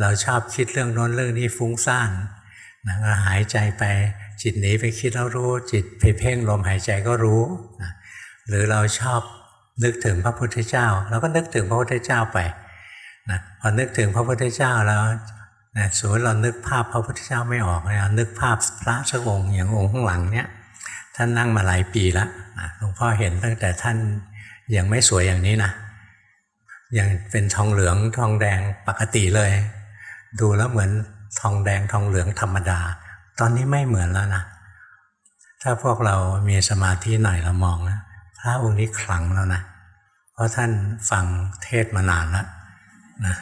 เราชอบคิดเรื่องโน้นเรื่องนี้ฟุ้งซ่านนะก็หายใจไปจิตหนีไปคิดแล้วรู้จิตไปเพ่งลมหายใจก็รู้นะหรือเราชอบนึกถึงพระพุทธเจ้าเราก็นึกถึงพระพุทธเจ้าไปนะพอนึกถึงพระพุทธเจ้าแล้วนะสมมติเรานึกภาพพระพุทธเจ้าไม่ออกเรานึกภาพพระสักองค์อย่างองค์ข้างหลังเนี้ยท่านนั่งมาหลายปีแล้วหลวงพ่อเห็นตั้งแต่ท่านยังไม่สวยอย่างนี้นะยังเป็นทองเหลืองทองแดงปกติเลยดูแล้วเหมือนทองแดงทองเหลืองธรรมดาตอนนี้ไม่เหมือนแล้วนะถ้าพวกเรามีสมาธิหน่อยเรามองนะพระองค์นี้ขลังแล้วนะเพราะท่านฟังเทศมานานแล้วนะ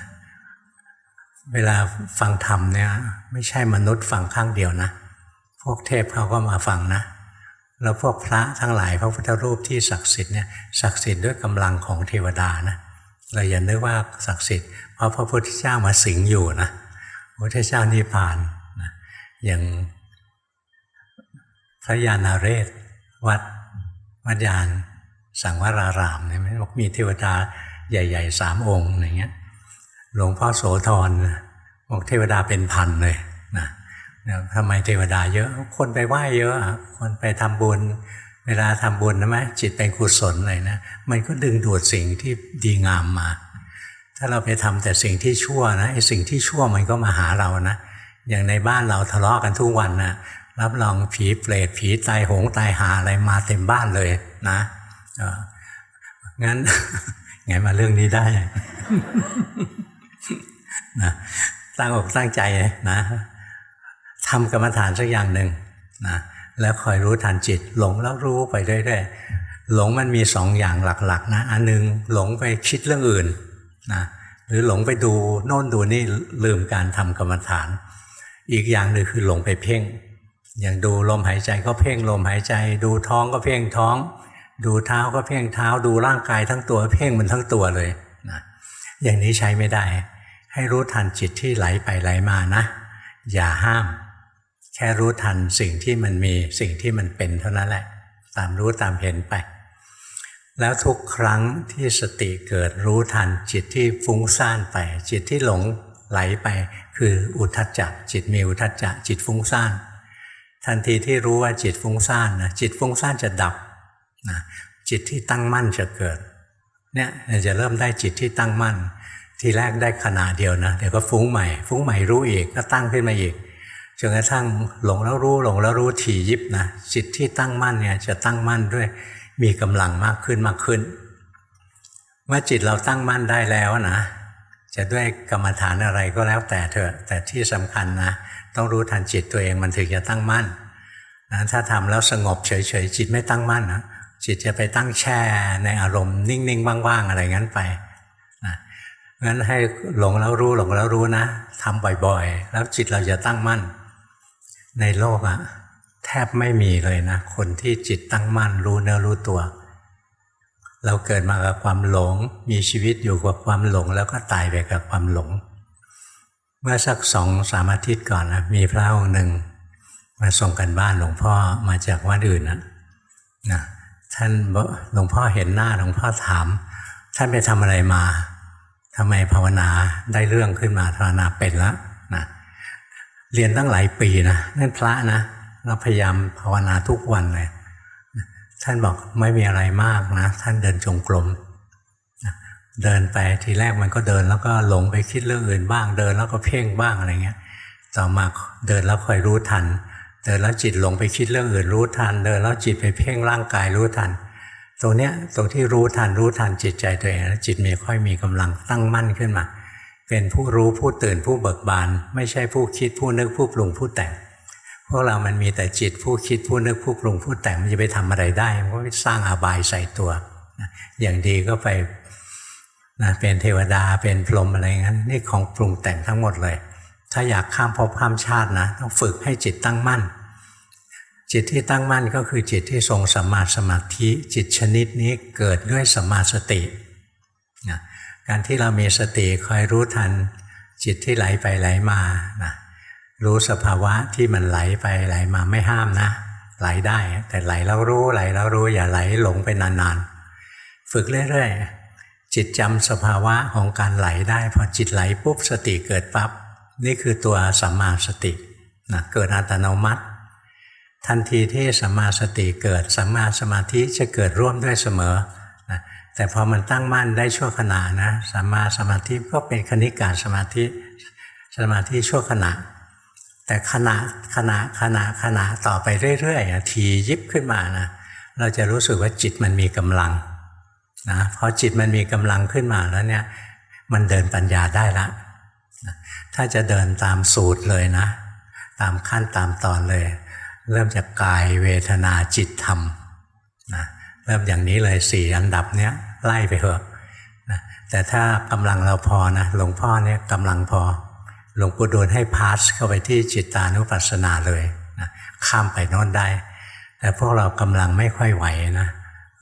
เวลาฟังธรรมเนี่ยไม่ใช่มนุษย์ฟังข้างเดียวนะพวกเทพเขาก็มาฟังนะแล้วพวกพระทั้งหลายพระพุทธรูปที่ศักดิ์สิทธิ์เนี่ยศักดิ์สิทธิ์ด้วยกำลังของเทวดานะเราอย่านึกว่าศักดิ์สิทธิ์เพราะพระพุทธเจ้ามาสิงอยู่นะพระพุทธเจ้านิพพานนะอย่างพระยานาเรศวัดยานสังวรารามเนี่ยบอกมีเทวดาใหญ่ๆ3 องค์อย่างเงี้ยหลวงพ่อโสธรบอกเทวดาเป็นพันเลยนะทำไมเทวดาเยอะคนไปไหว้เยอะคนไปทำบุญ เวลาทำบุญนะไหมจิตเป็นกุศลเลยนะมันก็ดึงดูดสิ่งที่ดีงามมาถ้าเราไปทำแต่สิ่งที่ชั่วนะไอ้สิ่งที่ชั่วมันก็มาหาเรานะอย่างในบ้านเราทะเลาะกันทุกวันนะรับรองผีเปรตผีตายโหงตายหาอะไรมาเต็มบ้านเลยนะงั้น ไงมาเรื่องนี้ได้ นะตั้งอกตั้งใจนะทำกรรมฐานสักอย่างหนึ่งนะแล้วคอยรู้ทันจิตหลงแล้วรู้ไปเรื่อยๆหลงมันมีสองอย่างหลักๆนะอันหนึ่งหลงไปคิดเรื่องอื่นนะหรือหลงไปดูโน่นดูนี่ลืมการทำกรรมฐานอีกอย่างหนึ่งคือหลงไปเพ่งอย่างดูลมหายใจก็เพ่งลมหายใจดูท้องก็เพ่งท้องดูเท้าก็เพ่งเท้าดูร่างกายทั้งตัวเพ่งมันทั้งตัวเลยนะอย่างนี้ใช้ไม่ได้ให้รู้ทันจิตที่ไหลไปไหลมานะอย่าห้ามแค่รู้ทันสิ่งที่มันมีสิ่งที่มันเป็นเท่านั้นแหละตามรู้ตามเห็นไปแล้วทุกครั้งที่สติเกิดรู้ทันจิตที่ฟุ้งซ่านไปจิตที่หลงไหลไปคืออุทธัจจะจิตมีอุทธัจจะจิตฟุ้งซ่านทันทีที่รู้ว่าจิตฟุ้งซ่านนะจิตฟุ้งซ่านจะดับนะจิตที่ตั้งมั่นจะเกิดเนี่ยจะเริ่มได้จิตที่ตั้งมั่นทีแรกได้ขณะเดียวนะเดี๋ยวก็ฟุ้งใหม่รู้อีกก็ตั้งขึ้นมาอีกจนกระทั่งหลงแล้วรู้ถี่ยิบนะจิตที่ตั้งมั่นเนี่ยจะตั้งมั่นด้วยมีกำลังมากขึ้นเมื่อจิตเราตั้งมั่นได้แล้วนะจะด้วยกรรมฐานอะไรก็แล้วแต่เถอะแต่ที่สำคัญนะต้องรู้ทันจิตตัวเองมันถึงจะตั้งมั่นนะถ้าทำแล้วสงบเฉยๆจิตไม่ตั้งมั่นนะจิตจะไปตั้งแช่ในอารมณ์นิ่งๆว่างๆอะไรงั้นไปนะงั้นให้หลงแล้วรู้นะทำบ่อยๆแล้วจิตเราจะตั้งมั่นในโลกอะแทบไม่มีเลยนะคนที่จิตตั้งมั่นรู้เนื้อรู้ตัวเราเกิดมากับความหลงมีชีวิตอยู่กับความหลงแล้วก็ตายไปกับความหลงเมื่อสัก2-3 อาทิตย์ก่อนนะมีพระองค์หนึ่งมาส่งกันบ้านหลวงพ่อมาจากวัดอื่นนะท่านหลวงพ่อเห็นหน้าหลวงพ่อถามท่านไปทำอะไรมาทำไมภาวนาได้เรื่องขึ้นมาภาวนาเป็นแล้วนะเรียนตั้งหลายปีนะนั่นพระนะเราพยายามภาวนาทุกวันเลยท่านบอกไม่มีอะไรมากนะท่านเดินจงกรมเดินไปทีแรกมันก็เดินแล้วก็หลงไปคิดเรื่องอื่นบ้างเดินแล้วก็เพ่งบ้างอะไรเงี้ยต่อมาเดินแล้วคอยรู้ทันเดินแล้วจิตหลงไปคิดเรื่องอื่นรู้ทันเดินแล้วจิตไปเพ่งร่างกายรู้ทันตรงที่รู้ทันจิตใจตัวเองจิตค่อยมีกำลังตั้งมั่นขึ้นมาเป็นผู้รู้ผู้ตื่นผู้เบิกบานไม่ใช่ผู้คิดผู้นึกผู้ปรุงผู้แต่งพวกเรามันมีแต่จิตผู้คิดผู้นึกผู้ปรุงผู้แต่งมันจะไปทำอะไรได้มันก็ไปสร้างอบายใส่ตัวอย่างดีก็ไปเป็นเทวดาเป็นพรหมอะไรงั้นนี่ของปรุงแต่งทั้งหมดเลยถ้าอยากข้ามภพข้ามชาตินะต้องฝึกให้จิตตั้งมั่นจิตที่ตั้งมั่นก็คือจิตที่ทรงสัมมาสมาธิจิตชนิดนี้เกิดด้วยสัมมาสติการที่เรามีสติคอยรู้ทันจิตที่ไหลไปไหลมานะรู้สภาวะที่มันไหลไปไหลมาไม่ห้ามนะไหลได้แต่ไหลแล้วรู้อย่าไหลหลงไปนานๆฝึกเรื่อยๆจิตจำสภาวะของการไหลได้พอจิตไหลปุ๊บสติเกิดปั๊บนี่คือตัวสัมมาสตินะเกิดอัตโนมัติทันทีที่สัมมาสติเกิดสัมมาสมาธิจะเกิดร่วมด้วยเสมอนะแต่พอมันตั้งมั่นได้ชั่วขณะนะสัมมาสมาธิก็เป็นคณิกาสมาธิชั่วขณะแต่ขณะต่อไปเรื่อยๆทียิบขึ้นมานะเราจะรู้สึกว่าจิตมันมีกำลังนะพอจิตมันมีกำลังขึ้นมาแล้วเนี่ยมันเดินปัญญาได้ละถ้าจะเดินตามสูตรเลยนะตามขั้นตามตอนเลยเริ่มจากกายเวทนาจิตธรรมนะเริ่มอย่างนี้เลย4 อันดับเนี้ยไล่ไปเถอะนะแต่ถ้ากำลังเราพอนะหลวงพ่อเนี่ยกำลังพอหลวงปู่ดูลให้พาสเข้าไปที่จิตตานุปัสสนาเลยนะข้ามไปโน่นได้แต่พวกเรากำลังไม่ค่อยไหวนะ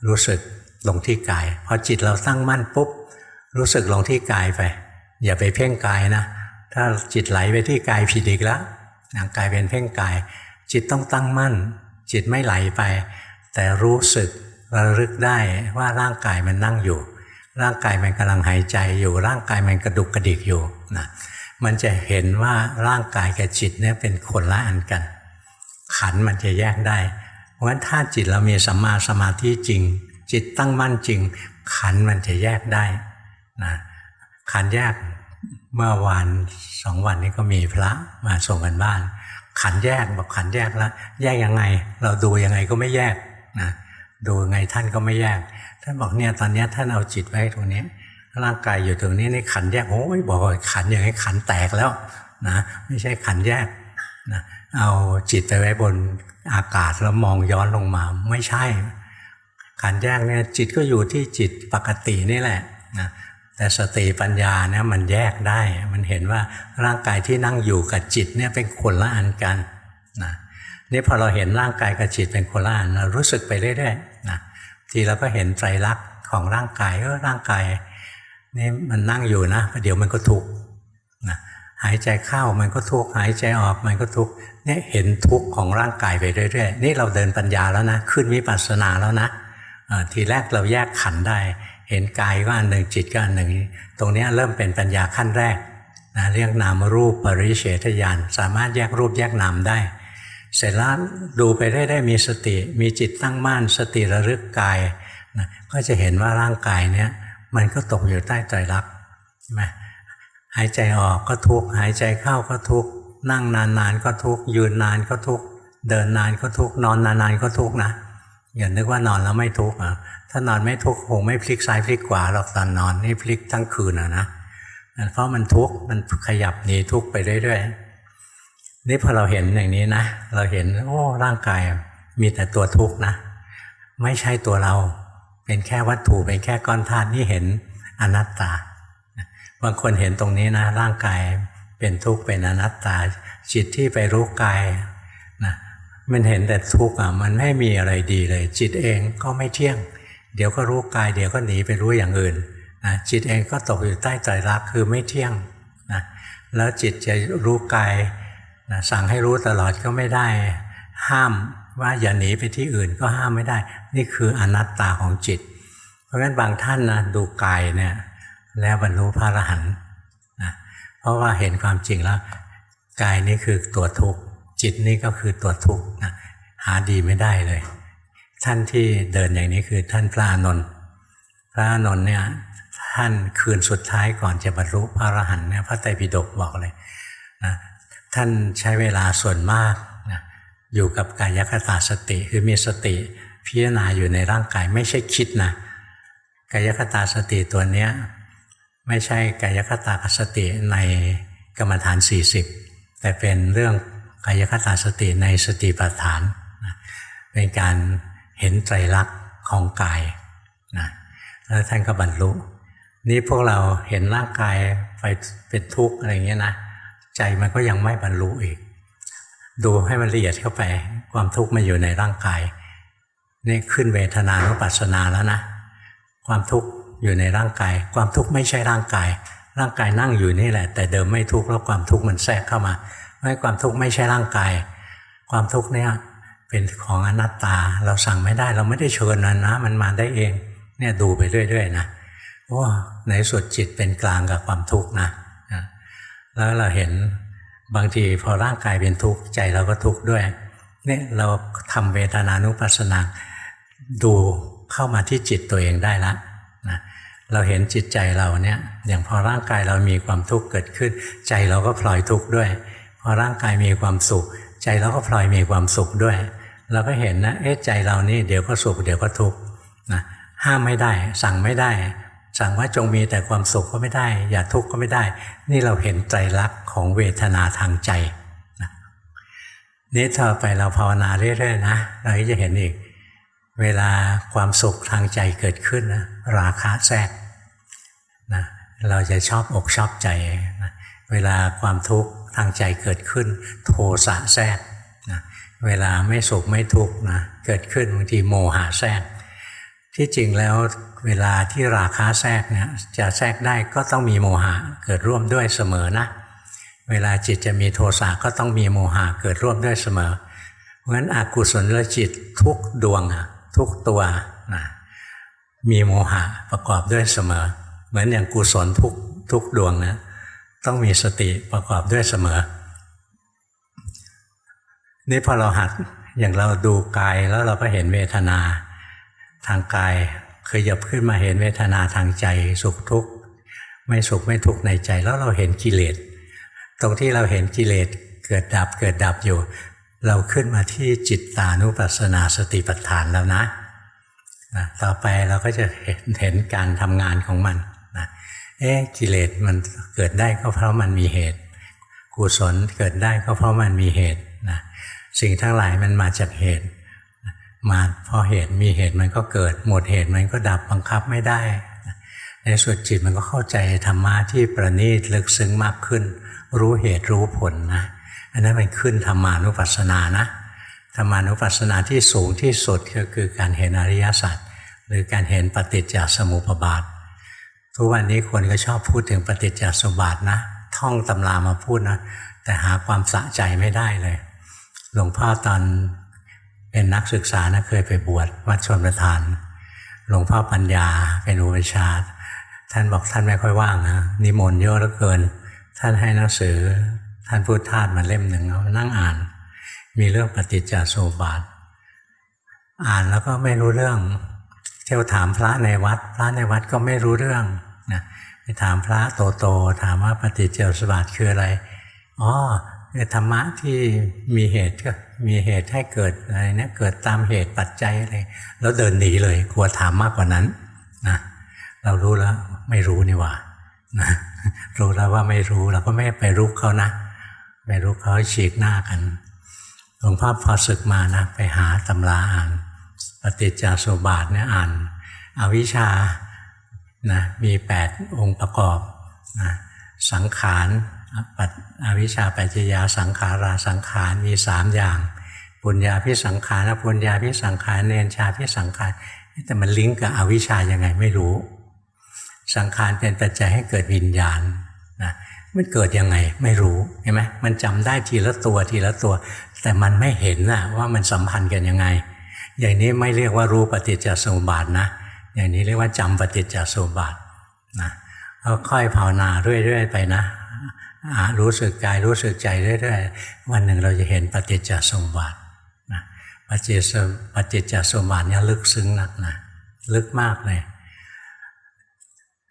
รู้สึกลงที่กายพอจิตเราตั้งมั่นปุ๊บรู้สึกลงที่กายไปอย่าไปเพ่งกายนะถ้าจิตไหลไปที่กายผิดอีกแล้วกายเป็นเพ่งกายจิตต้องตั้งมั่นจิตไม่ไหลไปแต่รู้สึกระลึกได้ว่าร่างกายมันนั่งอยู่ร่างกายมันกำลังหายใจอยู่ร่างกายมันกระดุกกระดิกอยู่นะมันจะเห็นว่าร่างกายกับจิตเนี่ยเป็นคนละอันกันขันธ์มันจะแยกได้ เพราะฉะนั้นถ้าจิตเรามีสัมมาสมาธิจริงจิตตั้งมั่นจริงขันธ์มันจะแยกได้นะขันธ์แยกเมื่อวัน2 วันนี้ก็มีพระมาส่งกันบ้านขันธ์แยกบอกขันธ์แยกแล้วแยกยังไงเราดูยังไงก็ไม่แยกนะดูยังไงท่านก็ไม่แยกท่านบอกเนี่ยตอนนี้ท่านเอาจิตไว้ตรงนี้ร่างกายอยู่ตรงนี้ในขันธ์แยกโอ้ยบอกขันธ์อย่างนี้ขันธ์แตกแล้วนะไม่ใช่ขันธ์แยกนะเอาจิตไปไว้บนอากาศแล้วมองย้อนลงมาไม่ใช่ขันธ์แยกเนี่ยจิตก็อยู่ที่จิตปกตินี่แหละนะแต่สติปัญญาเนี่ยมันแยกได้มันเห็นว่าร่างกายที่นั่งอยู่กับจิตเนี่ยเป็นคนละอันกันนะนี่พอเราเห็นร่างกายกับจิตเป็นคนละอันเรารู้สึกไปเรื่อยๆนะทีเราก็เห็นไตรลักษณ์ของร่างกายร่างกายนี่มันนั่งอยู่นะเดี๋ยวมันก็ทุกข์นะหายใจเข้ามันก็ทุกข์หายใจออกมันก็ทุกข์เนี่ยเห็นทุกข์ของร่างกายไปเรื่อยๆนี่เราเดินปัญญาแล้วนะขึ้นวิปัสสนาแล้วนะทีแรกเราแยกขันธ์ได้เห็นกายก็อันหนึ่งจิตก็อันหนึ่งตรงนี้เริ่มเป็นปัญญาขั้นแรกนะเรียกนามรูปปริเฉทญาณสามารถแยกรูปแยกนามได้เสร็จแล้วดูไปได้มีสติมีจิตตั้งมั่นสติระลึกกายนะก็จะเห็นว่าร่างกายเนี้ยมันก็ตกอยู่ใต้ไตรลักษณ์ใช่ไหมหายใจออกก็ทุกข์หายใจเข้าก็ทุกข์นั่งนานๆก็ทุกข์ยืนนานก็ทุกข์เดินนานก็ทุกข์นอนนานๆก็ทุกข์นะอย่านึกว่านอนแล้วไม่ทุกข์ถ้านอนไม่ทุกข์คงไม่พลิกซ้ายพลิกขวาหรอกตอนนอนนี่พลิกทั้งคืนนะเพราะมันทุกข์มันขยับหนีทุกข์ไปเรื่อยๆนี่พอเราเห็นอย่างนี้นะเราเห็นโอ้ร่างกายมีแต่ตัวทุกข์นะไม่ใช่ตัวเราเป็นแค่วัตถุเป็นแค่ก้อนธาตุนี่เห็นอนัตตาบางคนเห็นตรงนี้นะร่างกายเป็นทุกข์เป็นอนัตตาจิตที่ไปรู้กายนะมันเห็นแต่ทุกข์มันไม่มีอะไรดีเลยจิตเองก็ไม่เที่ยงเดี๋ยวก็รู้กายเดี๋ยวก็หนีไปรู้อย่างอื่นนะจิตเองก็ตกอยู่ใต้ไตรลักษณ์คือไม่เที่ยงนะแล้วจิตจะรู้กายนะสั่งให้รู้ตลอดก็ไม่ได้ห้ามว่าอย่าหนีไปที่อื่นก็ห้ามไม่ได้นี่คืออนัตตาของจิตเพราะฉะนั้นบางท่านนะดูกายเนี่ยแล้วบรรลุพระอรหันต์นะเพราะว่าเห็นความจริงแล้วกายนี่คือตัวทุกข์จิตนี่ก็คือตัวทุกข์นะหาดีไม่ได้เลยท่านที่เดินอย่างนี้คือท่านพระอานนท์พระอานนท์เนี่ยท่านคืนสุดท้ายก่อนจะบรรลุพระอรหันต์เนี่ยพระไตรปิฎกบอกเลยนะท่านใช้เวลาส่วนมากนะอยู่กับกายคตาสติคือมีสติพิจารณาอยู่ในร่างกายไม่ใช่คิดนะกายคตาสติตัวเนี้ยไม่ใช่กายคตาสติในกรรมฐาน40แต่เป็นเรื่องกายคตาสติในสติปัฏฐานนะเป็นการเห็นไตรลักษณ์ของกายนะแล้วท่านก็บรรลุนี่พวกเราเห็นร่างกายไปเป็นทุกข์อะไรเงี้ยนะใจมันก็ยังไม่บรรลุอีกดูให้มันละเอียดเข้าไปความทุกข์มันอยู่ในร่างกายนี่ขึ้นเวทนานุปัสสนาแล้วนะความทุกข์อยู่ในร่างกายความทุกข์ไม่ใช่ร่างกายร่างกายนั่งอยู่นี่แหละแต่เดิมไม่ทุกข์แล้วความทุกข์มันแทรกเข้ามาไม่ความทุกข์ไม่ใช่ร่างกายความทุกข์เนี่ยเป็นของอนัตตาเราสั่งไม่ได้เราไม่ได้เชิญมันมาได้เองเนี่ยดูไปเรื่อยๆนะว่าในสุดจิตเป็นกลางกับความทุกข์นะแล้วเราเห็นบางทีพอร่างกายเป็นทุกข์ใจเราก็ทุกข์ด้วยเนี่ยเราทำเวทนานุปัสสนาดูเข้ามาที่จิตตัวเองได้ละนะเราเห็นจิตใจเราเนี่ยอย่างพอร่างกายเรามีความทุกข์เกิดขึ้นใจเราก็พลอยทุกข์ด้วยพอร่างกายมีความสุขใจเราก็พลอยมีความสุขด้วยเราก็เห็นนะใจเรานี่เดี๋ยวก็สุขเดี๋ยวก็ทุกข์นะห้ามไม่ได้สั่งไม่ได้สั่งว่าจงมีแต่ความสุขก็ไม่ได้อย่าทุกข์ก็ไม่ได้นี่เราเห็นไตรลักษณ์ของเวทนาทางใจนะนี่ต่อไปเราภาวนาเรื่อยๆนะเราก็จะเห็นอีกเวลาความสุขทางใจเกิดขึ้นนะราคะแทรกนะเราจะชอบอกชอบใจนะเวลาความทุกข์ทางใจเกิดขึ้นโทสะแทรกนะเวลาไม่สุขไม่ทุกข์นะเกิดขึ้นบางทีโมหะแทรกที่จริงแล้วเวลาที่ราคะแทรกเนี่ยจะแทรกได้ก็ต้องมีโมหะเกิดร่วมด้วยเสมอนะเวลาจิตจะมีโทสะก็ต้องมีโมหะเกิดร่วมด้วยเสมอเพราะฉะนั้นอกุศลจิตทุกดวงทุกตัวนะมีโมหะประกอบด้วยเสมอเหมือนอย่างกุศลทุกดวงนะต้องมีสติประกอบด้วยเสมอนี่พอเราหัด อย่างเราดูกายแล้วเราก็เห็นเวทนาทางกายขยับขึ้นมาเห็นเวทนาทางใจสุขทุกข์ไม่สุขไม่ทุกข์ในใจแล้วเราเห็นกิเลสตรงที่เราเห็นกิเลสเกิดดับเกิดดับอยู่เราขึ้นมาที่จิตตานุปัสสนาสติปัฏฐานแล้วนะต่อไปเราก็จะเห็นการทำงานของมันนะกิเลสมันเกิดได้ก็เพราะมันมีเหตุกุศลเกิดได้ก็เพราะมันมีเหตุนะสิ่งทั้งหลายมันมาจากเหตุมาพอเหตุมีเหตุมันก็เกิดหมดเหตุมันก็ดับบังคับไม่ได้ในส่วนจิตมันก็เข้าใจธรรมะที่ประณีตลึกซึ้งมากขึ้นรู้เหตุรู้ผลนะอันนั้นมันขึ้นธรรมานุปัสสนานะธรรมานุปัสสนาที่สูงที่สุดก็คือการเห็นอริยสัจหรือการเห็นปฏิจจสมุปบาททุกวันนี้คนก็ชอบพูดถึงปฏิจจสมุปบาทนะท่องตำรามาพูดนะแต่หาความสะใจไม่ได้เลยหลวงพ่อตอนเป็นนักศึกษานะเคยไปบวชวัดชลประทานหลวงพ่อปัญญาเป็นอุปชฌาย์ท่านบอกท่านไม่ค่อยว่างนะนิมนต์เยอะเหลือเกินท่านให้หนังสือท่านพุทธทาสมาเล่มหนึ่งเอานั่งอ่านมีเรื่องปฏิจจสมุปบาทอ่านแล้วก็ไม่รู้เรื่องเที่ยวถามพระในวัดก็ไม่รู้เรื่องนะไปถามพระโตถามว่าปฏิจจสมุปบาทคืออะไรอ๋อคือธรรมะที่มีเหตุก็มีเหตุให้เกิดอะไรเนี่ยเกิดตามเหตุปัจจัยอะไรแล้วเดินหนีเลยกลัวถามมากกว่านั้นนะเรารู้แล้วไม่รู้นี่หว่านะรู้แล้วว่าไม่รู้เราก็ไม่ไปรุกเขานะไปรุกเขาฉีกหน้ากันหลวงพ่อพอศึกมานะไปหาตำราอ่านปฏิจจสมุปบาทเนี่ยอ่านอวิชชานะมี8องค์ประกอบนะสังขารอวิชชาปัจจยาสังขาราสังขารมี3อย่างปุญญาภิสังขารปุญญาภิสังขารเนรชาภิสังขารแต่มันลิงก์กับอวิชชายังไงไม่รู้สังขารเป็นปัจจัยให้เกิดวิญญาณนะมันเกิดยังไงไม่รู้เห็นไหมมันจำได้ทีละตัวแต่มันไม่เห็นนะว่ามันสัมพันธ์กันยังไงอย่างนี้ไม่เรียกว่ารู้ปฏิจจสมุปบาทนะอย่างนี้เรียกว่าจำปฏิจจสมุปบาทนะค่อยภาวนาเรื่อยๆไปนะรู้สึกกายรู้สึกใจเรื่อยๆวันหนึ่งเราจะเห็นปฏิจจสมุปบาทนะปฏิจจสมุปบาทเนี่ยลึกซึ้งนักนะลึกมากเลย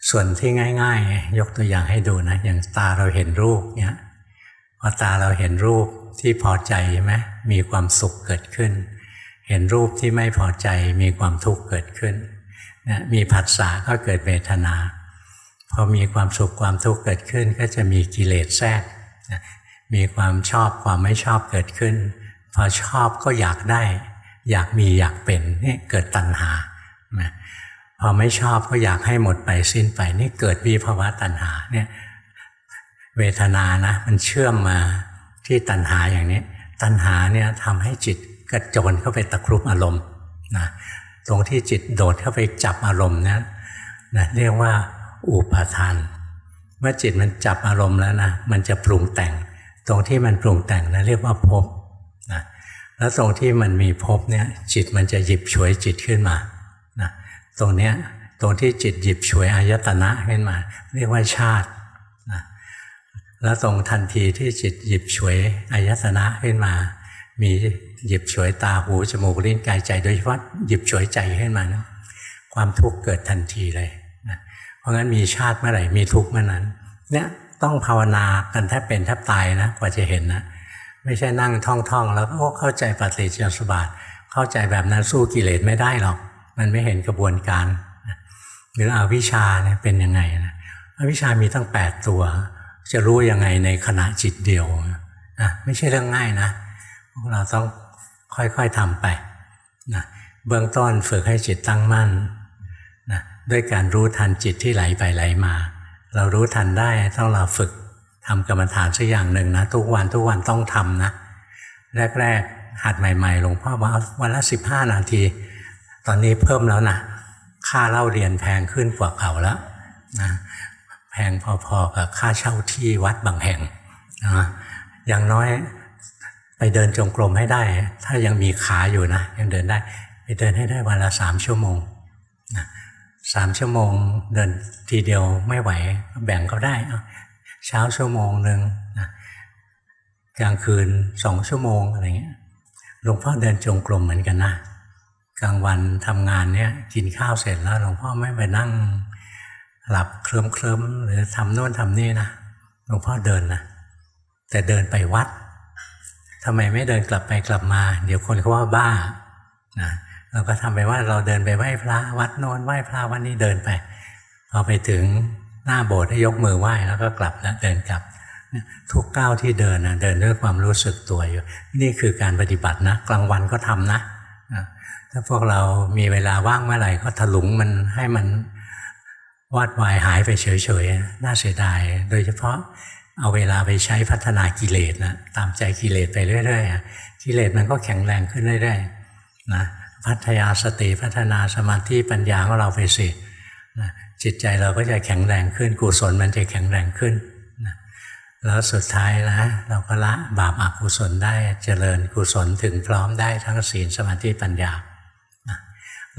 ส่วนที่ง่ายๆยกตัวอย่างให้ดูนะอย่างตาเราเห็นรูปเนี่ยพอตาเราเห็นรูปที่พอใจใช่ไหมมีความสุขเกิดขึ้นเห็นรูปที่ไม่พอใจมีความทุกข์เกิดขึ้นนะมีผัสสะก็เกิดเวทนาพอมีความสุขความทุกข์เกิดขึ้นก็จะมีกิเลสแทรกนะมีความชอบความไม่ชอบเกิดขึ้นพอชอบก็อยากได้อยากมีอยากเป็นนี่เกิดตัณหานะพอไม่ชอบก็อยากให้หมดไปสิ้นไปนี่เกิดวิภวะตัณหาเนี่ยเวทนานะมันเชื่อมมาที่ตัณหาอย่างนี้ตัณหาเนี่ยทำให้จิตกระโจนเข้าไปตะครุบอารมณ์นะตรงที่จิตโดดเข้าไปจับอารมณ์นั้นนะเรียกว่าอุปาทานเมื่อจิตมันจับอารมณ์แล้วนะมันจะปรุงแต่งตรงที่มันปรุงแต่งนะเรียกว่าภพนะแล้วตรงที่มันมีภพเนี่ยจิตมันจะหยิบฉวยจิตขึ้นมานะตรงที่จิตหยิบฉวยอายตนะขึ้นมาเรียกว่าชาตินะแล้วตรงทันทีที่จิตหยิบฉวยอายตนะขึ้นมามีหยิบฉวยตาหูจมูกลิ้นกายใจโดยเฉพาะหยิบฉวยใจขึ้นมานะความทุกข์เกิดทันทีเลยนะเพราะงั้นมีชาติเมื่อไหร่มีทุกข์เมื่อนั้นเนี่ยต้องภาวนากันแทบเป็นแทบตายนะกว่าจะเห็นนะไม่ใช่นั่งท่องแล้วก็เข้าใจปฏิจจสมุปบาทเข้าใจแบบนั้นสู้กิเลสไม่ได้หรอกมันไม่เห็นกระบวนการหรืออวิชชาเนี่ยเป็นยังไงนะอวิชชามีตั้ง8ตัวจะรู้ยังไงในขณะจิตเดียวนะไม่ใช่เรื่องง่ายนะพวกเราต้องค่อยๆทำไปนะเบื้องต้นฝึกให้จิตตั้งมั่นนะด้วยการรู้ทันจิตที่ไหลไปไหลมาเรารู้ทันได้ต้องเราฝึกทำกรรมฐานสักอย่างหนึ่งนะทุกวันต้องทำนะแรกๆหัดใหม่ๆหลวงพ่อบอกวันละ15 นาทีตอนนี้เพิ่มแล้วนะค่าเล่าเรียนแพงขึ้นกว่าเก่าแล้วนะแพงพอๆกับค่าเช่าที่วัดบางแห่งนะอย่างน้อยไปเดินจงกรมให้ได้ถ้ายังมีขาอยู่นะยังเดินได้ไปเดินให้ได้วันละ3 ชั่วโมงนะ3 ชั่วโมงเดินทีเดียวไม่ไหวแบ่งก็ได้เช้า1 ชั่วโมงนะกลางคืน2 ชั่วโมงอะไรเงี้ย หลวงพ่อเดินจงกรมเหมือนกันนะกลางวันทำงานเนี่ยกินข้าวเสร็จแล้วหลวงพ่อไม่ไปนั่งหลับเคลิ้มหรือทำโน่นทำนี่นะหลวงพ่อเดินนะแต่เดินไปวัดทำไมไม่เดินกลับไปกลับมาเดี๋ยวคนเขาว่าบ้านะเราก็ทำไปว่าเราเดินไปไหว้พระวัดโน้นไหว้พระวัดนี้เดินไปพอไปถึงหน้าโบสถ์ให้ยกมือไหว้แล้วก็กลับแล้วเดินกลับทุกก้าวที่เดินนะเดินด้วยความรู้สึกตัวอยู่นี่คือการปฏิบัตินะกลางวันก็ทำนะถ้าพวกเรามีเวลาว่างเมื่อไหร่ก็ถลุงมันให้มันวาดวายหายไปเฉยๆน่าเสียดายโดยเฉพาะเอาเวลาไปใช้พัฒนากิเลสนะตามใจกิเลสไปเรื่อยๆกิเลสมันก็แข็งแรงขึ้นเรื่อยๆนะพัฒนาสติพัฒนาสมาธิปัญญาของเราไปสินะจิตใจเราก็จะแข็งแรงขึ้นกุศลมันจะแข็งแรงขึ้นนะแล้วสุดท้ายนะเราก็ละบาปอกุศลได้เจริญกุศลถึงพร้อมได้ทั้งศีลสมาธิปัญญานะ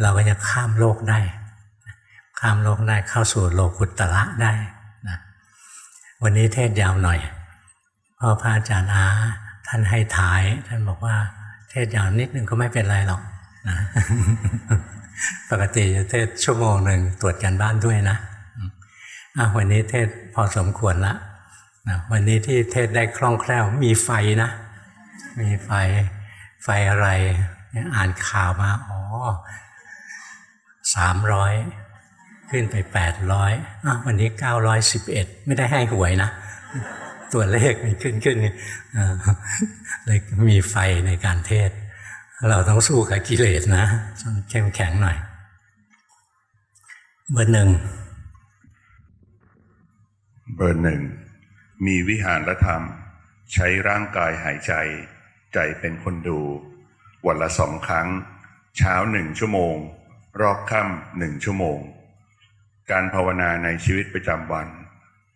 เราก็จะข้ามโลกได้ข้ามโลกได้เข้าสู่โลกุตตระได้นะวันนี้เทศยาวหน่อยเพราะพระอาจารย์อาท่านให้ท้ายท่านบอกว่าเทศยาวนิดนึงก็ไม่เป็นไรหรอกนะปกติจะเทศชั่วโมงหนึ่งตรวจการบ้านด้วยนะวันนี้เทศพอสมควรละนะวันนี้ที่เทศได้คล่องแคล่วมีไฟนะมีไฟอะไรอ่านข่าวมา300ขึ้นไป800วันนี้911ไม่ได้ให้หวยนะตัวเลขมันขึ้นเลยมีไฟในการเทศเราต้องสู้กับกิเลสนะต้องเข้มแข็งหน่อยเบอร์หนึ่งมีวิหารธรรมใช้ร่างกายหายใจใจเป็นคนดูวันละ2 ครั้งเช้า1 ชั่วโมงรอบค่ำ1 ชั่วโมงการภาวนาในชีวิตประจำวัน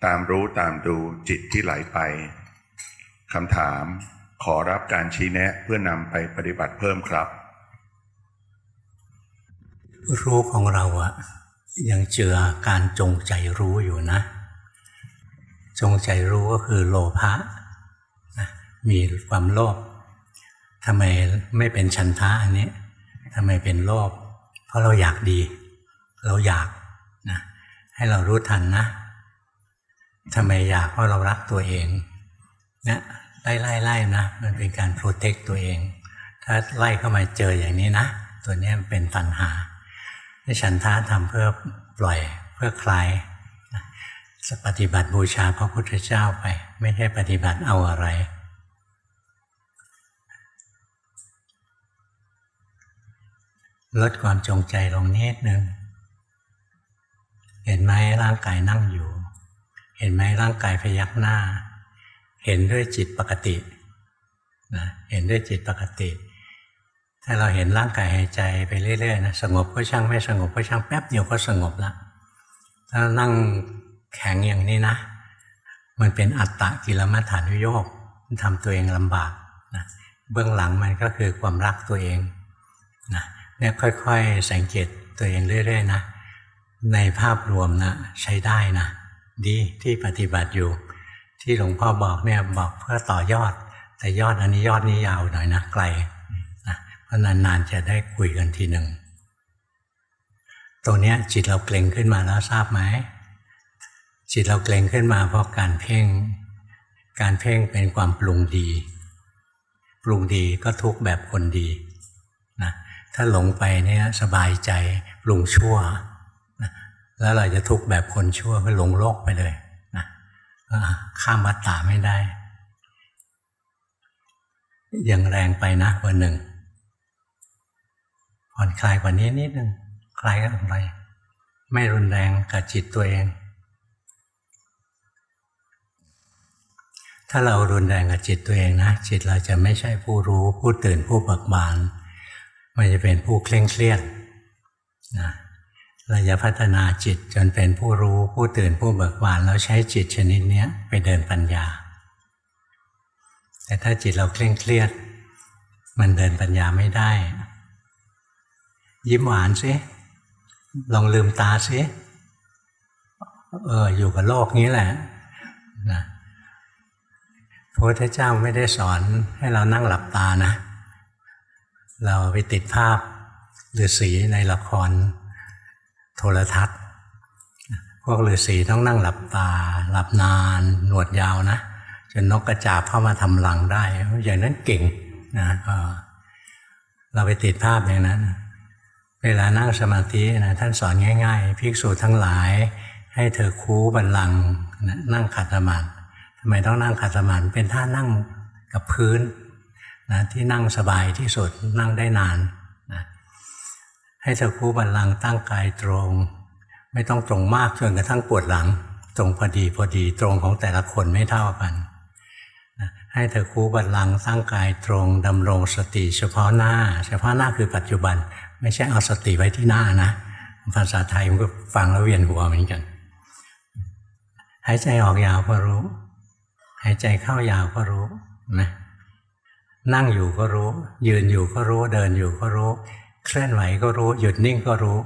ตามรู้ตามดูจิตที่ไหลไปคำถามขอรับการชี้แนะเพื่อนำไปปฏิบัติเพิ่มครับรู้ของเราอะยังเจอการจงใจรู้อยู่นะจงใจรู้ก็คือโลภะนะมีความโลภทำไมไม่เป็นฉันทะอันนี้ทำไมเป็นโลภเพราะเราอยากดีเราอยากนะให้เรารู้ทันนะทำไมอยากเพราะเรารักตัวเองเนี่ยไล่นะมันเป็นการโปรเทคตัวเองถ้าไล่เข้ามาเจออย่างนี้นะตัวนี้มันเป็นตัณหาที่ฉันทะทำเพื่อปล่อยเพื่อคลายปฏิบัติบูชาพระพุทธเจ้าไปไม่ใช่ปฏิบัติเอาอะไรลดความจงใจลงนิดนึงเห็นไหมร่างกายนั่งอยู่เห็นไหมร่างกายพยักหน้าเห็นด้วยจิตปกตินะเห็นด้วยจิตปกติถ้าเราเห็นร่างกายหายใจไปเรื่อยๆนะสงบก็ช่างไม่สงบก็ช่างแป๊บเดียวก็สงบละถ้านั่งแข็งอย่างนี้นะมันเป็นอัตตกิลมัฏฐานุโยคทำตัวเองลำบากนะเบื้องหลังมันก็คือความรักตัวเองนะเนี่ยค่อยๆสังเกตตัวเองเรื่อยๆนะในภาพรวมนะใช้ได้นะดีที่ปฏิบัติอยู่ที่หลวงพ่อบอกเนี่ยบอกเพื่อต่อยอดแต่ยอดอันนี้ยอดนี้ยาวหน่อยนะไกลนะเพราะนานๆจะได้คุยกันทีหนึ่งตรงนี้จิตเราเกร็งขึ้นมาแล้วทราบไหมจิตเราเกร็งขึ้นมาเพราะการเพ่งเป็นความปรุงดีก็ทุกข์แบบคนดีนะถ้าหลงไปเนี่ยสบายใจปรุงชั่วนะแล้วเราจะทุกข์แบบคนชั่วก็หลงโลกไปเลยนะข้ามวัฏฏะไม่ได้ยังแรงไปนะวันหนึ่งผ่อนคลายกว่านี้นิดนึงคลายกันไปไม่รุนแรงกับจิตตัวเองถ้าเรารุนแรงกับจิตตัวเองนะจิตเราจะไม่ใช่ผู้รู้ผู้ตื่นผู้เบิกบานมันจะเป็นผู้เคร่งเครียดนะเราจะพัฒนาจิตจนเป็นผู้รู้ผู้ตื่นผู้เบิกบานแล้วใช้จิตชนิดนี้ไปเดินปัญญาแต่ถ้าจิตเราเคร่งเครียดมันเดินปัญญาไม่ได้ยิ้มหวานสิลองลืมตาสิอยู่กับโลกนี้แหละนะพระพุทธเจ้าไม่ได้สอนให้เรานั่งหลับตานะ เราไปติดภาพฤาษีในละครโทรทัศน์พวกฤาษีต้องนั่งหลับตาหลับนานหนวดยาวนะจนนกกระจาบเข้ามาทำรังได้อย่างนั้นเก่งนะเราไปติดภาพอย่างนั้นเวลานั่งสมาธินะท่านสอนง่ายๆภิกษุทั้งหลายให้เธอคูบัลลังก์นั่งขัดสมาธิทำไมต้องนั่งขัดสมาธิเป็นท่านั่งกับพื้นนะที่นั่งสบายที่สุดนั่งได้นานนะให้เธอคูบัลลังก์ตั้งกายตรงไม่ต้องตรงมากจนกระทั่งปวดหลังตรงพอดีตรงของแต่ละคนไม่เท่ากันนะให้เธอคูบัลลังก์ตั้งกายตรงดำรงสติเฉพาะหน้าคือปัจจุบันไม่ใช่เอาสติไว้ที่หน้านะภาษาไทยมันก็ฟังแล้วเวียนหัวเหมือนกันหายใจออกยาวก็รู้หายใจเข้ายาวก็รู้นะนั่งอยู่ก็รู้ยืนอยู่ก็รู้เดินอยู่ก็รู้เคลื่อนไหวก็รู้หยุดนิ่งก็รู้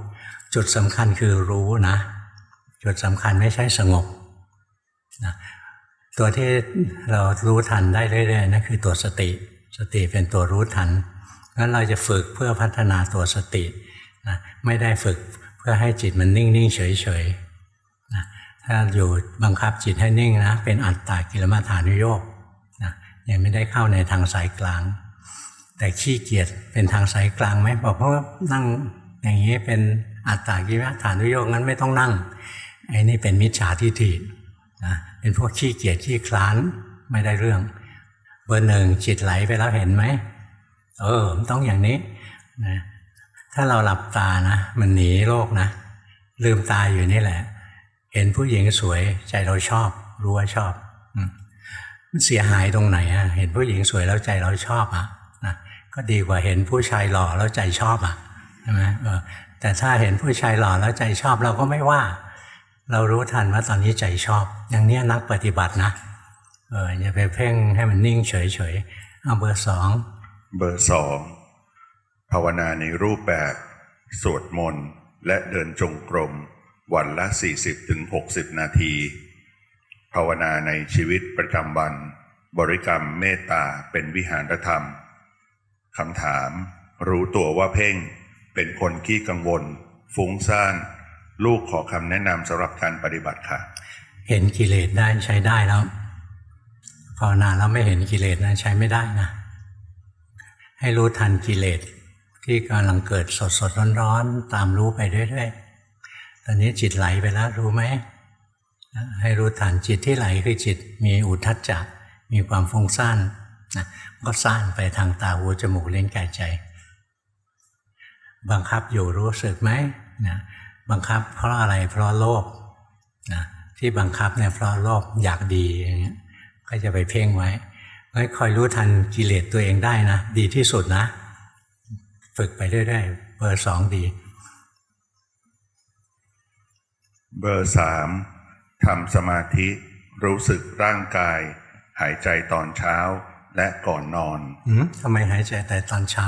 จุดสำคัญคือรู้นะจุดสำคัญไม่ใช่สงบนะตัวที่เรารู้ทันได้เรื่อยๆนั่นคือตัวสติเป็นตัวรู้ทันงั้นเราจะฝึกเพื่อพัฒนาตัวสตินะไม่ได้ฝึกเพื่อให้จิตมันนิ่งๆเฉยๆนะถ้าอยู่บังคับจิตให้นิ่งนะเป็นอัตตกิลมัฏฐานุโยคนะยังไม่ได้เข้าในทางสายกลางแต่ขี้เกียจเป็นทางสายกลางไหมบอกเพราะว่านั่งอย่างนี้เป็นอัตตกิลมัฏฐานุโยคงั้นไม่ต้องนั่งไอ้นี่เป็นมิจฉาทิฏฐินะเป็นพวกขี้เกียจขี้คลานไม่ได้เรื่องเบอร์หนึ่งจิตไหลไปแล้วเห็นไหมมันต้องอย่างนี้นะถ้าเราหลับตานะมันหนีโลกนะลืมตาอยู่นี่แหละเห็นผู้หญิงสวยใจเราชอบรู้ว่าชอบมันเสียหายตรงไหนอะเห็นผู้หญิงสวยแล้วใจเราชอบอะนะก็ดีกว่าเห็นผู้ชายหล่อแล้วใจชอบอะใช่ไหมแต่ถ้าเห็นผู้ชายหล่อแล้วใจชอบเราก็ไม่ว่าเรารู้ทันว่าตอนนี้ใจชอบอย่างนี้นักปฏิบัตินะอย่าไปเพ่งให้มันนิ่งเฉยๆเอาเบอร์สองภาวนาในรูปแบบสวดมนต์และเดินจงกรมวันละ 40-60 นาทีภาวนาในชีวิตประจำวันบริกรรมเมตตาเป็นวิหารธรรมคำถามรู้ตัวว่าเพ่งเป็นคนขี้กังวลฟุ้งซ่านลูกขอคำแนะนำสำหรับการปฏิบัติค่ะเห็นกิเลสได้ใช้ได้แล้วภาวนาแล้วไม่เห็นกิเลสนะใช้ไม่ได้นะให้รู้ทันกิเลสที่กำลังเกิดสดๆร้อนๆตามรู้ไปเรื่อยๆตอนนี้จิตไหลไปแล้วรู้ไหมให้รู้ทันจิตที่ไหลคือจิตมีอุทธัจจะมีความฟุ้งซ่านนะก็ซ่านไปทางตาหูจมูกลิ้นกายใจบังคับอยู่รู้สึกไหมนะบังคับเพราะอะไรเพราะโลภนะที่บังคับเนี่ยเพราะโลภอยากดีอย่างเงี้ยก็จะไปเพ่งไว้คอยรู้ทันกิเลสตัวเองได้นะดีที่สุดนะฝึกไปเรื่อยๆเบอร์สองดีเบอร์สามทำสมาธิรู้สึกร่างกายหายใจตอนเช้าและก่อนนอนทำไมหายใจแต่ตอนเช้า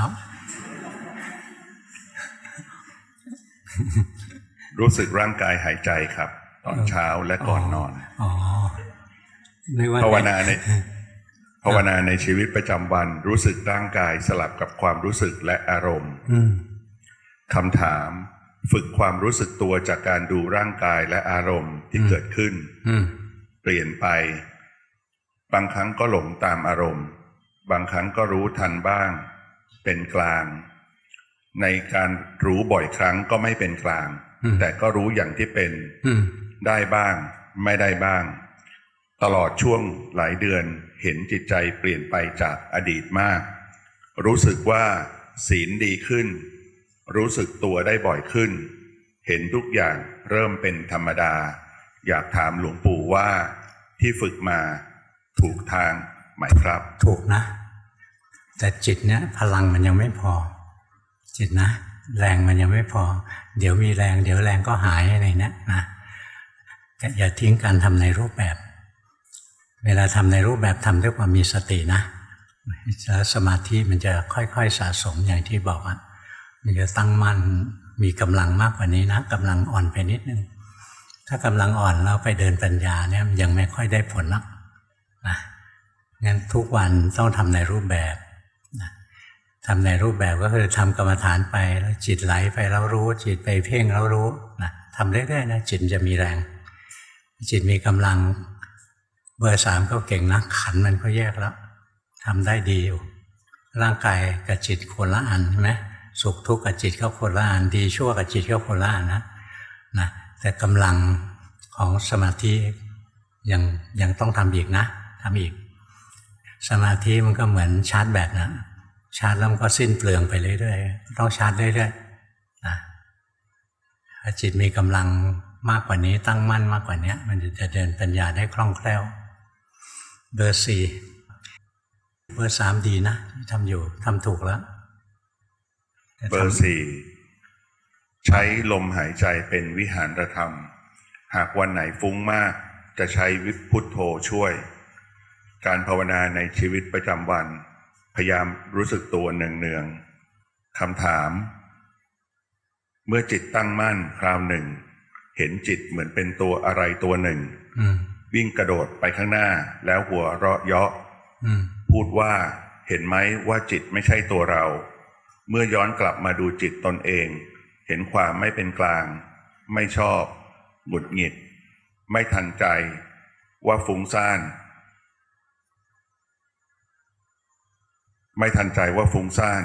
รู้สึกร่างกายหายใจครับตอนเช้าและก่อนนอนภาวนาในชีวิตประจำวันรู้สึกร่างกายสลับกับความรู้สึกและอารมณ์คำถามฝึกความรู้สึกตัวจากการดูร่างกายและอารมณ์ที่เกิดขึ้นเปลี่ยนไปบางครั้งก็หลงตามอารมณ์บางครั้งก็รู้ทันบ้างเป็นกลางในการรู้บ่อยครั้งก็ไม่เป็นกลางแต่ก็รู้อย่างที่เป็นได้บ้างไม่ได้บ้างตลอดช่วงหลายเดือนเห็นจิตใจเปลี่ยนไปจากอดีตมากรู้สึกว่าศีลดีขึ้นรู้สึกตัวได้บ่อยขึ้นเห็นทุกอย่างเริ่มเป็นธรรมดาอยากถามหลวงปู่ว่าที่ฝึกมาถูกทางไหมครับถูกนะแต่จิตเนี่ยพลังมันยังไม่พอจิตนะแรงมันยังไม่พอเดี๋ยวมีแรงเดี๋ยวแรงก็หายอะไรเนี่ยนะแต่อย่าทิ้งการทำในรูปแบบเวลาทำในรูปแบบทำด้วยความมีสตินะแล้วสมาธิมันจะค่อยๆสะสมอย่างที่บอกว่ามันจะตั้งมั่นมีกำลังมากกว่านี้นะกำลังอ่อนไปนิดนึงถ้ากำลังอ่อนแล้วไปเดินปัญญาเนี่ยยังไม่ค่อยได้ผลหรอกนะงั้นทุกวันต้องทำในรูปแบบนะ ทำในรูปแบบก็คือทำกรรมฐานไปแล้วจิตไหลไปแล้วรู้จิตไปเพ่งแล้วรู้นะทำเรื่อยๆนะจิตจะมีแรงจิตมีกำลังเบอร์ 3ก็เก่งนะขันมันก็แยกแล้วทำได้ดีอยู่ร่างกายกับจิตคนละอันใช่ไหมสุขทุกข์กับจิตก็คนละอันดีชั่วกับจิตก็คนละอันนะแต่กำลังของสมาธิยังต้องทำอีกนะทำอีกสมาธิมันก็เหมือนชาร์จแบตนะชาร์จแล้วมันก็สิ้นเปลืองไปเรื่อยๆต้องชาร์จเรื่อยๆนะถ้าจิตมีกำลังมากกว่านี้ตั้งมั่นมากกว่านี้มันจะเดินปัญญาได้คล่องแคล่วเบอร์ 4เบอร์ 3ดีนะที่ทำอยู่ทำถูกแล้วเบอร์ 4ใช้ลมหายใจเป็นวิหารธรรมหากวันไหนฟุ้งมากจะใช้วิพุทโธช่วยการภาวนาในชีวิตประจำวันพยายามรู้สึกตัวเนืองๆคำถามเมื่อจิตตั้งมั่นคราวหนึ่งเห็นจิตเหมือนเป็นตัวอะไรตัวหนึ่งวิ่งกระโดดไปข้างหน้าแล้วหัวเราะเยาะพูดว่าเห็นไหมว่าจิตไม่ใช่ตัวเราเมื่อย้อนกลับมาดูจิตตนเองเห็นความไม่เป็นกลางไม่ชอบหงุดหงิดไม่ทันใจว่าฟุ้งซ่านไม่ทันใจว่าฟุ้งซ่าน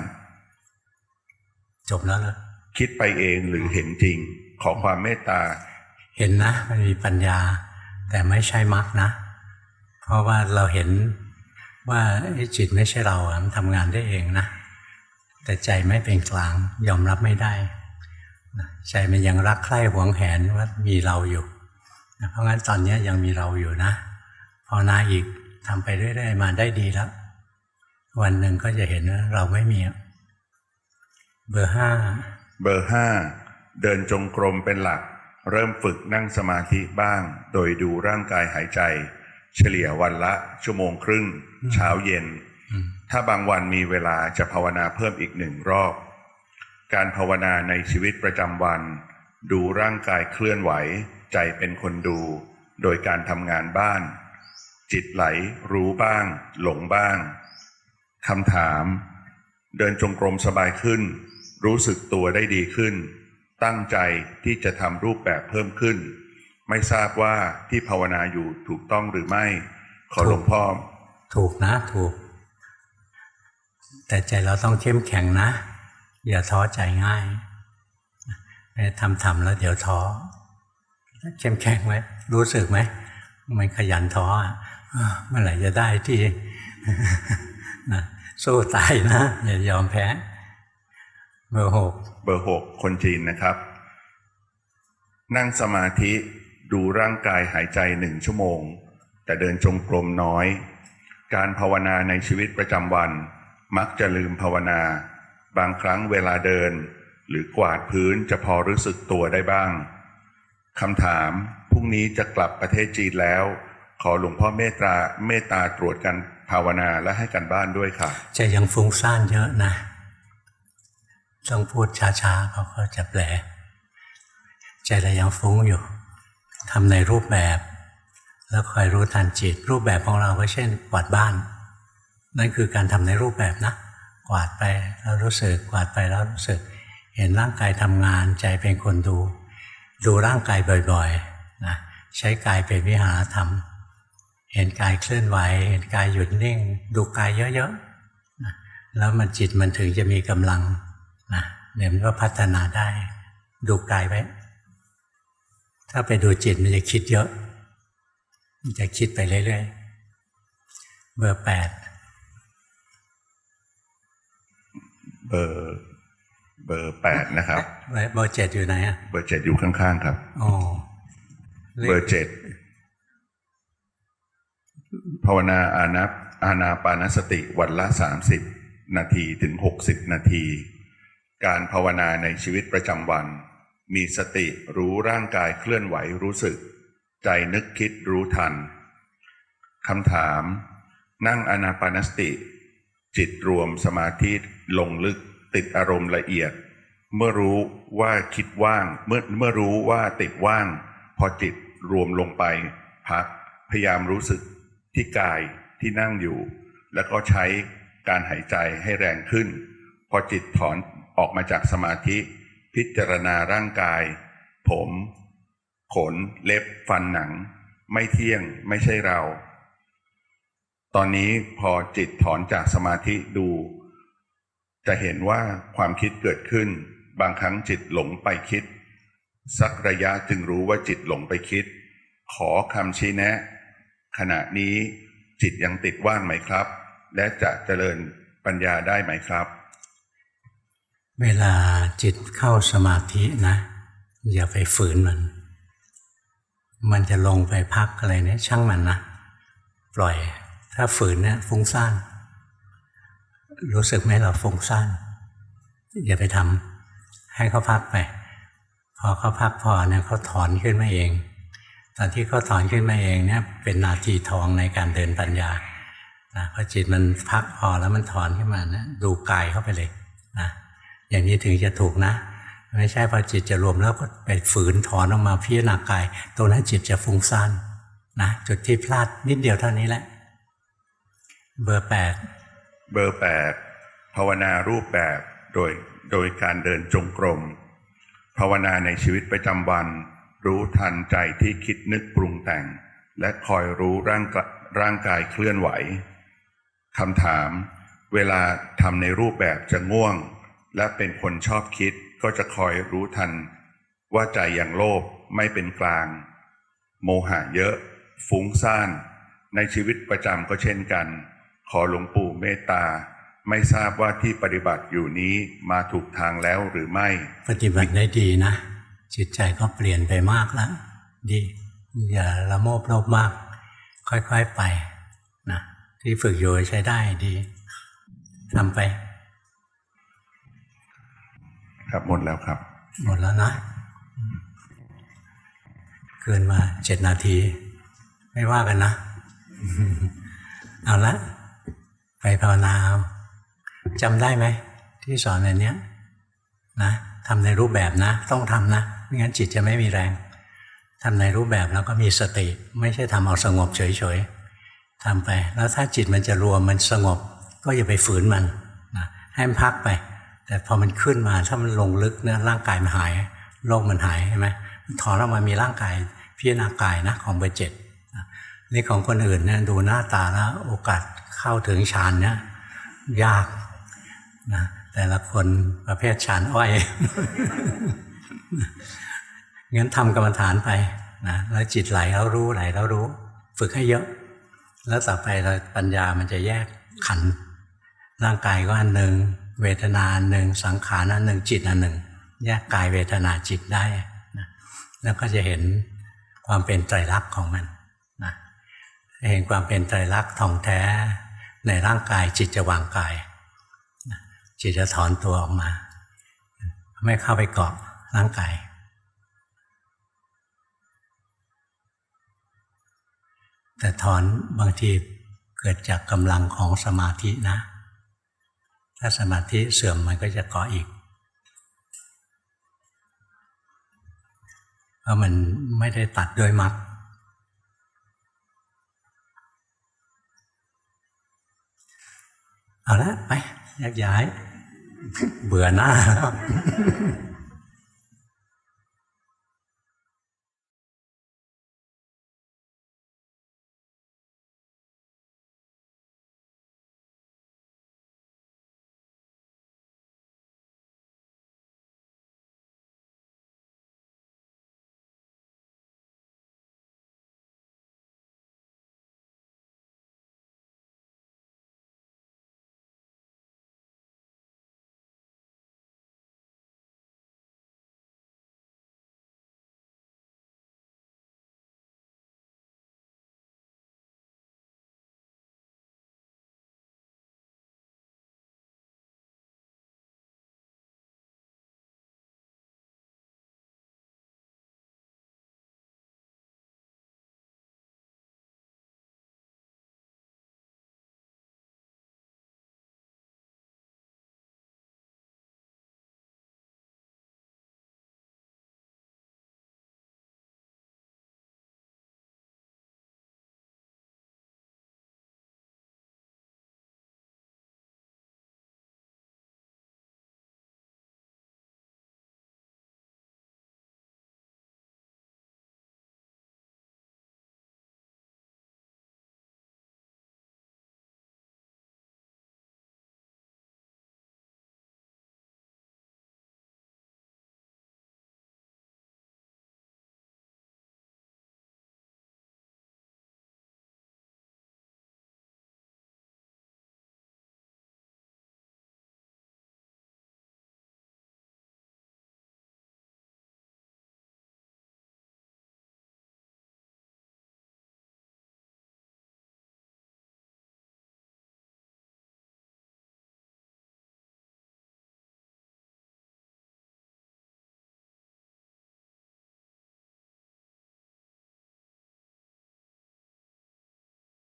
จบแล้วเหรอคิดไปเองหรือเห็นจริงขอความเมตตาเห็นนะมันมีปัญญาแต่ไม่ใช่มรรคนะเพราะว่าเราเห็นว่าจิตไม่ใช่เรามันทำงานได้เองนะแต่ใจไม่เป็นกลางยอมรับไม่ได้ใจมันยังรักใคร่หวงแหนว่ามีเราอยู่เพราะงั้นตอนนี้ยังมีเราอยู่นะภาวนาอีกทำไปเรื่อยๆมาได้ดีแล้ววันหนึ่งก็จะเห็นว่าเราไม่มีเบอร์ 5เดินจงกรมเป็นหลักเริ่มฝึกนั่งสมาธิบ้างโดยดูร่างกายหายใจเฉลี่ยวันละ1.5 ชั่วโมงเช้าเย็นถ้าบางวันมีเวลาจะภาวนาเพิ่มอีก1 รอบการภาวนาในชีวิตประจำวันดูร่างกายเคลื่อนไหวใจเป็นคนดูโดยการทำงานบ้านจิตไหลรู้บ้างหลงบ้างคำถามเดินจงกรมสบายขึ้นรู้สึกตัวได้ดีขึ้นตั้งใจที่จะทำรูปแบบเพิ่มขึ้นไม่ทราบว่าที่ภาวนาอยู่ถูกต้องหรือไม่ขอหลวงพ่อถูกนะถูกแต่ใจเราต้องเข้มแข็งนะอย่าท้อใจง่ายทำแล้วเดี๋ยวท้อเข้มแข็งไว้รู้สึกไหมมันขยันท้อเมื่อไหร่จะได้ที่นะสู้ตายนะอย่ายอมแพ้เบอร์ 6คนจีนนะครับนั่งสมาธิดูร่างกายหายใจ1 ชั่วโมงแต่เดินจงกรมน้อยการภาวนาในชีวิตประจำวันมักจะลืมภาวนาบางครั้งเวลาเดินหรือกวาดพื้นจะพอรู้สึกตัวได้บ้างคำถามพรุ่งนี้จะกลับประเทศจีนแล้วขอหลวงพ่อเมตตาตรวจกันภาวนาและให้กันบ้านด้วยค่ะจะยังฟุ้งซ่านเยอะนะต้องพูดช้าๆเขาก็จะแปลใจเรายังฟุ้งอยู่ทำในรูปแบบแล้วคอยรู้ทันจิตรูปแบบของเราก็เช่นกวาดบ้านนั่นคือการทำในรูปแบบนะกวาดไปแล้วรู้สึกกวาดไปแล้วรู้สึกเห็นร่างกายทำงานใจเป็นคนดูร่างกายบ่อยๆนะใช้กายเป็นวิหารธรรมเห็นกายเคลื่อนไหวเห็นกายหยุดนิ่งดูกายเยอะๆนะแล้วจิตมันถึงจะมีกำลังนะเดี๋ยวมันก็พัฒนาได้ดูกายไว้ถ้าไปดูจิตมันจะคิดเยอะมันจะคิดไปเรื่อยๆเบอร์ 8เบอร์ 8นะครับเบอร์ 7อยู่ไหนอ่ะเบอร์ 7อยู่ข้างๆครับอ๋อเบอร์ 7ภาวนาอานาปานสติวันละ30 นาทีถึง60 นาทีการภาวนาในชีวิตประจำวันมีสติรู้ร่างกายเคลื่อนไหวรู้สึกใจนึกคิดรู้ทันคำถามนั่งอานาปานสติจิตรวมสมาธิลงลึกติดอารมณ์ละเอียดเมื่อรู้ว่าคิดว่างเมื่อรู้ว่าติดว่างพอจิตรวมลงไปพักพยายามรู้สึกที่กายที่นั่งอยู่แล้วก็ใช้การหายใจให้แรงขึ้น พอจิตถอนออกมาจากสมาธิพิจารณาร่างกายผมขนเล็บฟันหนังไม่เที่ยงไม่ใช่เรา ตอนนี้พอจิตถอนจากสมาธิดูจะเห็นว่าความคิดเกิดขึ้นบางครั้งจิตหลงไปคิดสักระยะจึงรู้ว่าจิตหลงไปคิดขอคำชี้แนะขณะนี้จิตยังติดว่างไหมครับและจะเจริญปัญญาได้ไหมครับเวลาจิตเข้าสมาธินะอย่าไปฝืนมันจะลงไปพักอะไรเนี่ยช่างมันนะปล่อยถ้าฝืนเนี่ยฟุ้งซ่านรู้สึกไหมเราฟุ้งซ่านอย่าไปทำให้เขาพักไปพอเขาพักพอเนี่ยเขาถอนขึ้นมาเองตอนที่เขาถอนขึ้นมาเองเนี่ยเป็นนาทีทองในการเดินปัญญานะพอจิตมันพักพอแล้วมันถอนขึ้นมานะดูกายเข้าไปเลยนะอย่างนี้ถึงจะถูกนะไม่ใช่พอจิตจะรวมแล้วก็ไปฝืนถอนออกมาพิจารณากายตรงนั้นจิตจะฟุ้งซ่านนะจุดที่พลาดนิดเดียวเท่านี้แหละเบอร์8ภาวนารูปแบบโดยการเดินจงกรมภาวนาในชีวิตประจำวันรู้ทันใจที่คิดนึกปรุงแต่งและคอยรู้ร่างกายเคลื่อนไหวคำถามเวลาทำในรูปแบบจะง่วงและเป็นคนชอบคิดก็จะคอยรู้ทันว่าใจอย่างโลภไม่เป็นกลางโมหะเยอะฟุ้งซ่านในชีวิตประจำก็เช่นกันขอหลวงปู่เมตตาไม่ทราบว่าที่ปฏิบัติอยู่นี้มาถูกทางแล้วหรือไม่ปฏิบัติได้ดีนะจิตใจก็เปลี่ยนไปมากแล้วดีอย่าละโมบโลภมากค่อยๆไปนะที่ฝึกอยู่ใช้ได้ดีทำไปครับหมดแล้วครับหมดแล้วนะเกินมา7 นาทีไม่ว่ากันนะเอาละไปภาวนาจำได้ไหมที่สอนในเนี้ยนะทำในรูปแบบนะต้องทำนะไม่งั้นจิตจะไม่มีแรงทำในรูปแบบแล้วก็มีสติไม่ใช่ทำเอาสงบเฉยๆทำไปแล้วถ้าจิตมันจะรวมมันสงบก็อย่าไปฝืนมันนะให้มันพักไปแต่พอมันขึ้นมาถ้ามันลงลึกเนี่ยร่างกายมันหายโลกมันหายใช่ไหมถอนออกมามีร่างกายพิจารณากายนะของเบอร์ 7นี่ของคนอื่นเนี่ยดูหน้าตาแล้วโอกาสเข้าถึงฌานเนี่ยยากนะแต่ละคนประเภทฌานอ้อย งั้นทำกรรมฐานไปนะแล้วจิตไหลแล้วรู้ไหลแล้วรู้ฝึกให้เยอะแล้วต่อไปปัญญามันจะแยกขันธ์ร่างกายก็อันหนึ่งเวทนาอันหนึ่งสังขารอันหนึ่งจิตอันหนึ่งแยกกายเวทนาจิตได้นะแล้วก็จะเห็นความเป็นไตรลักษณ์ของมันนะเห็นความเป็นไตรลักษณ์ท่องแท้ในร่างกายจิตจะวางกายจิตจะถอนตัวออกมาไม่เข้าไปเกาะร่างกายแต่ถอนบางทีเกิดจากกำลังของสมาธินะถ้าสมาธิเสื่อมมันก็จะเกาะอีกเพราะมันไม่ได้ตัดด้วยมรรคเอาละไปแยกย้ายเบื่อหน้าแล้ว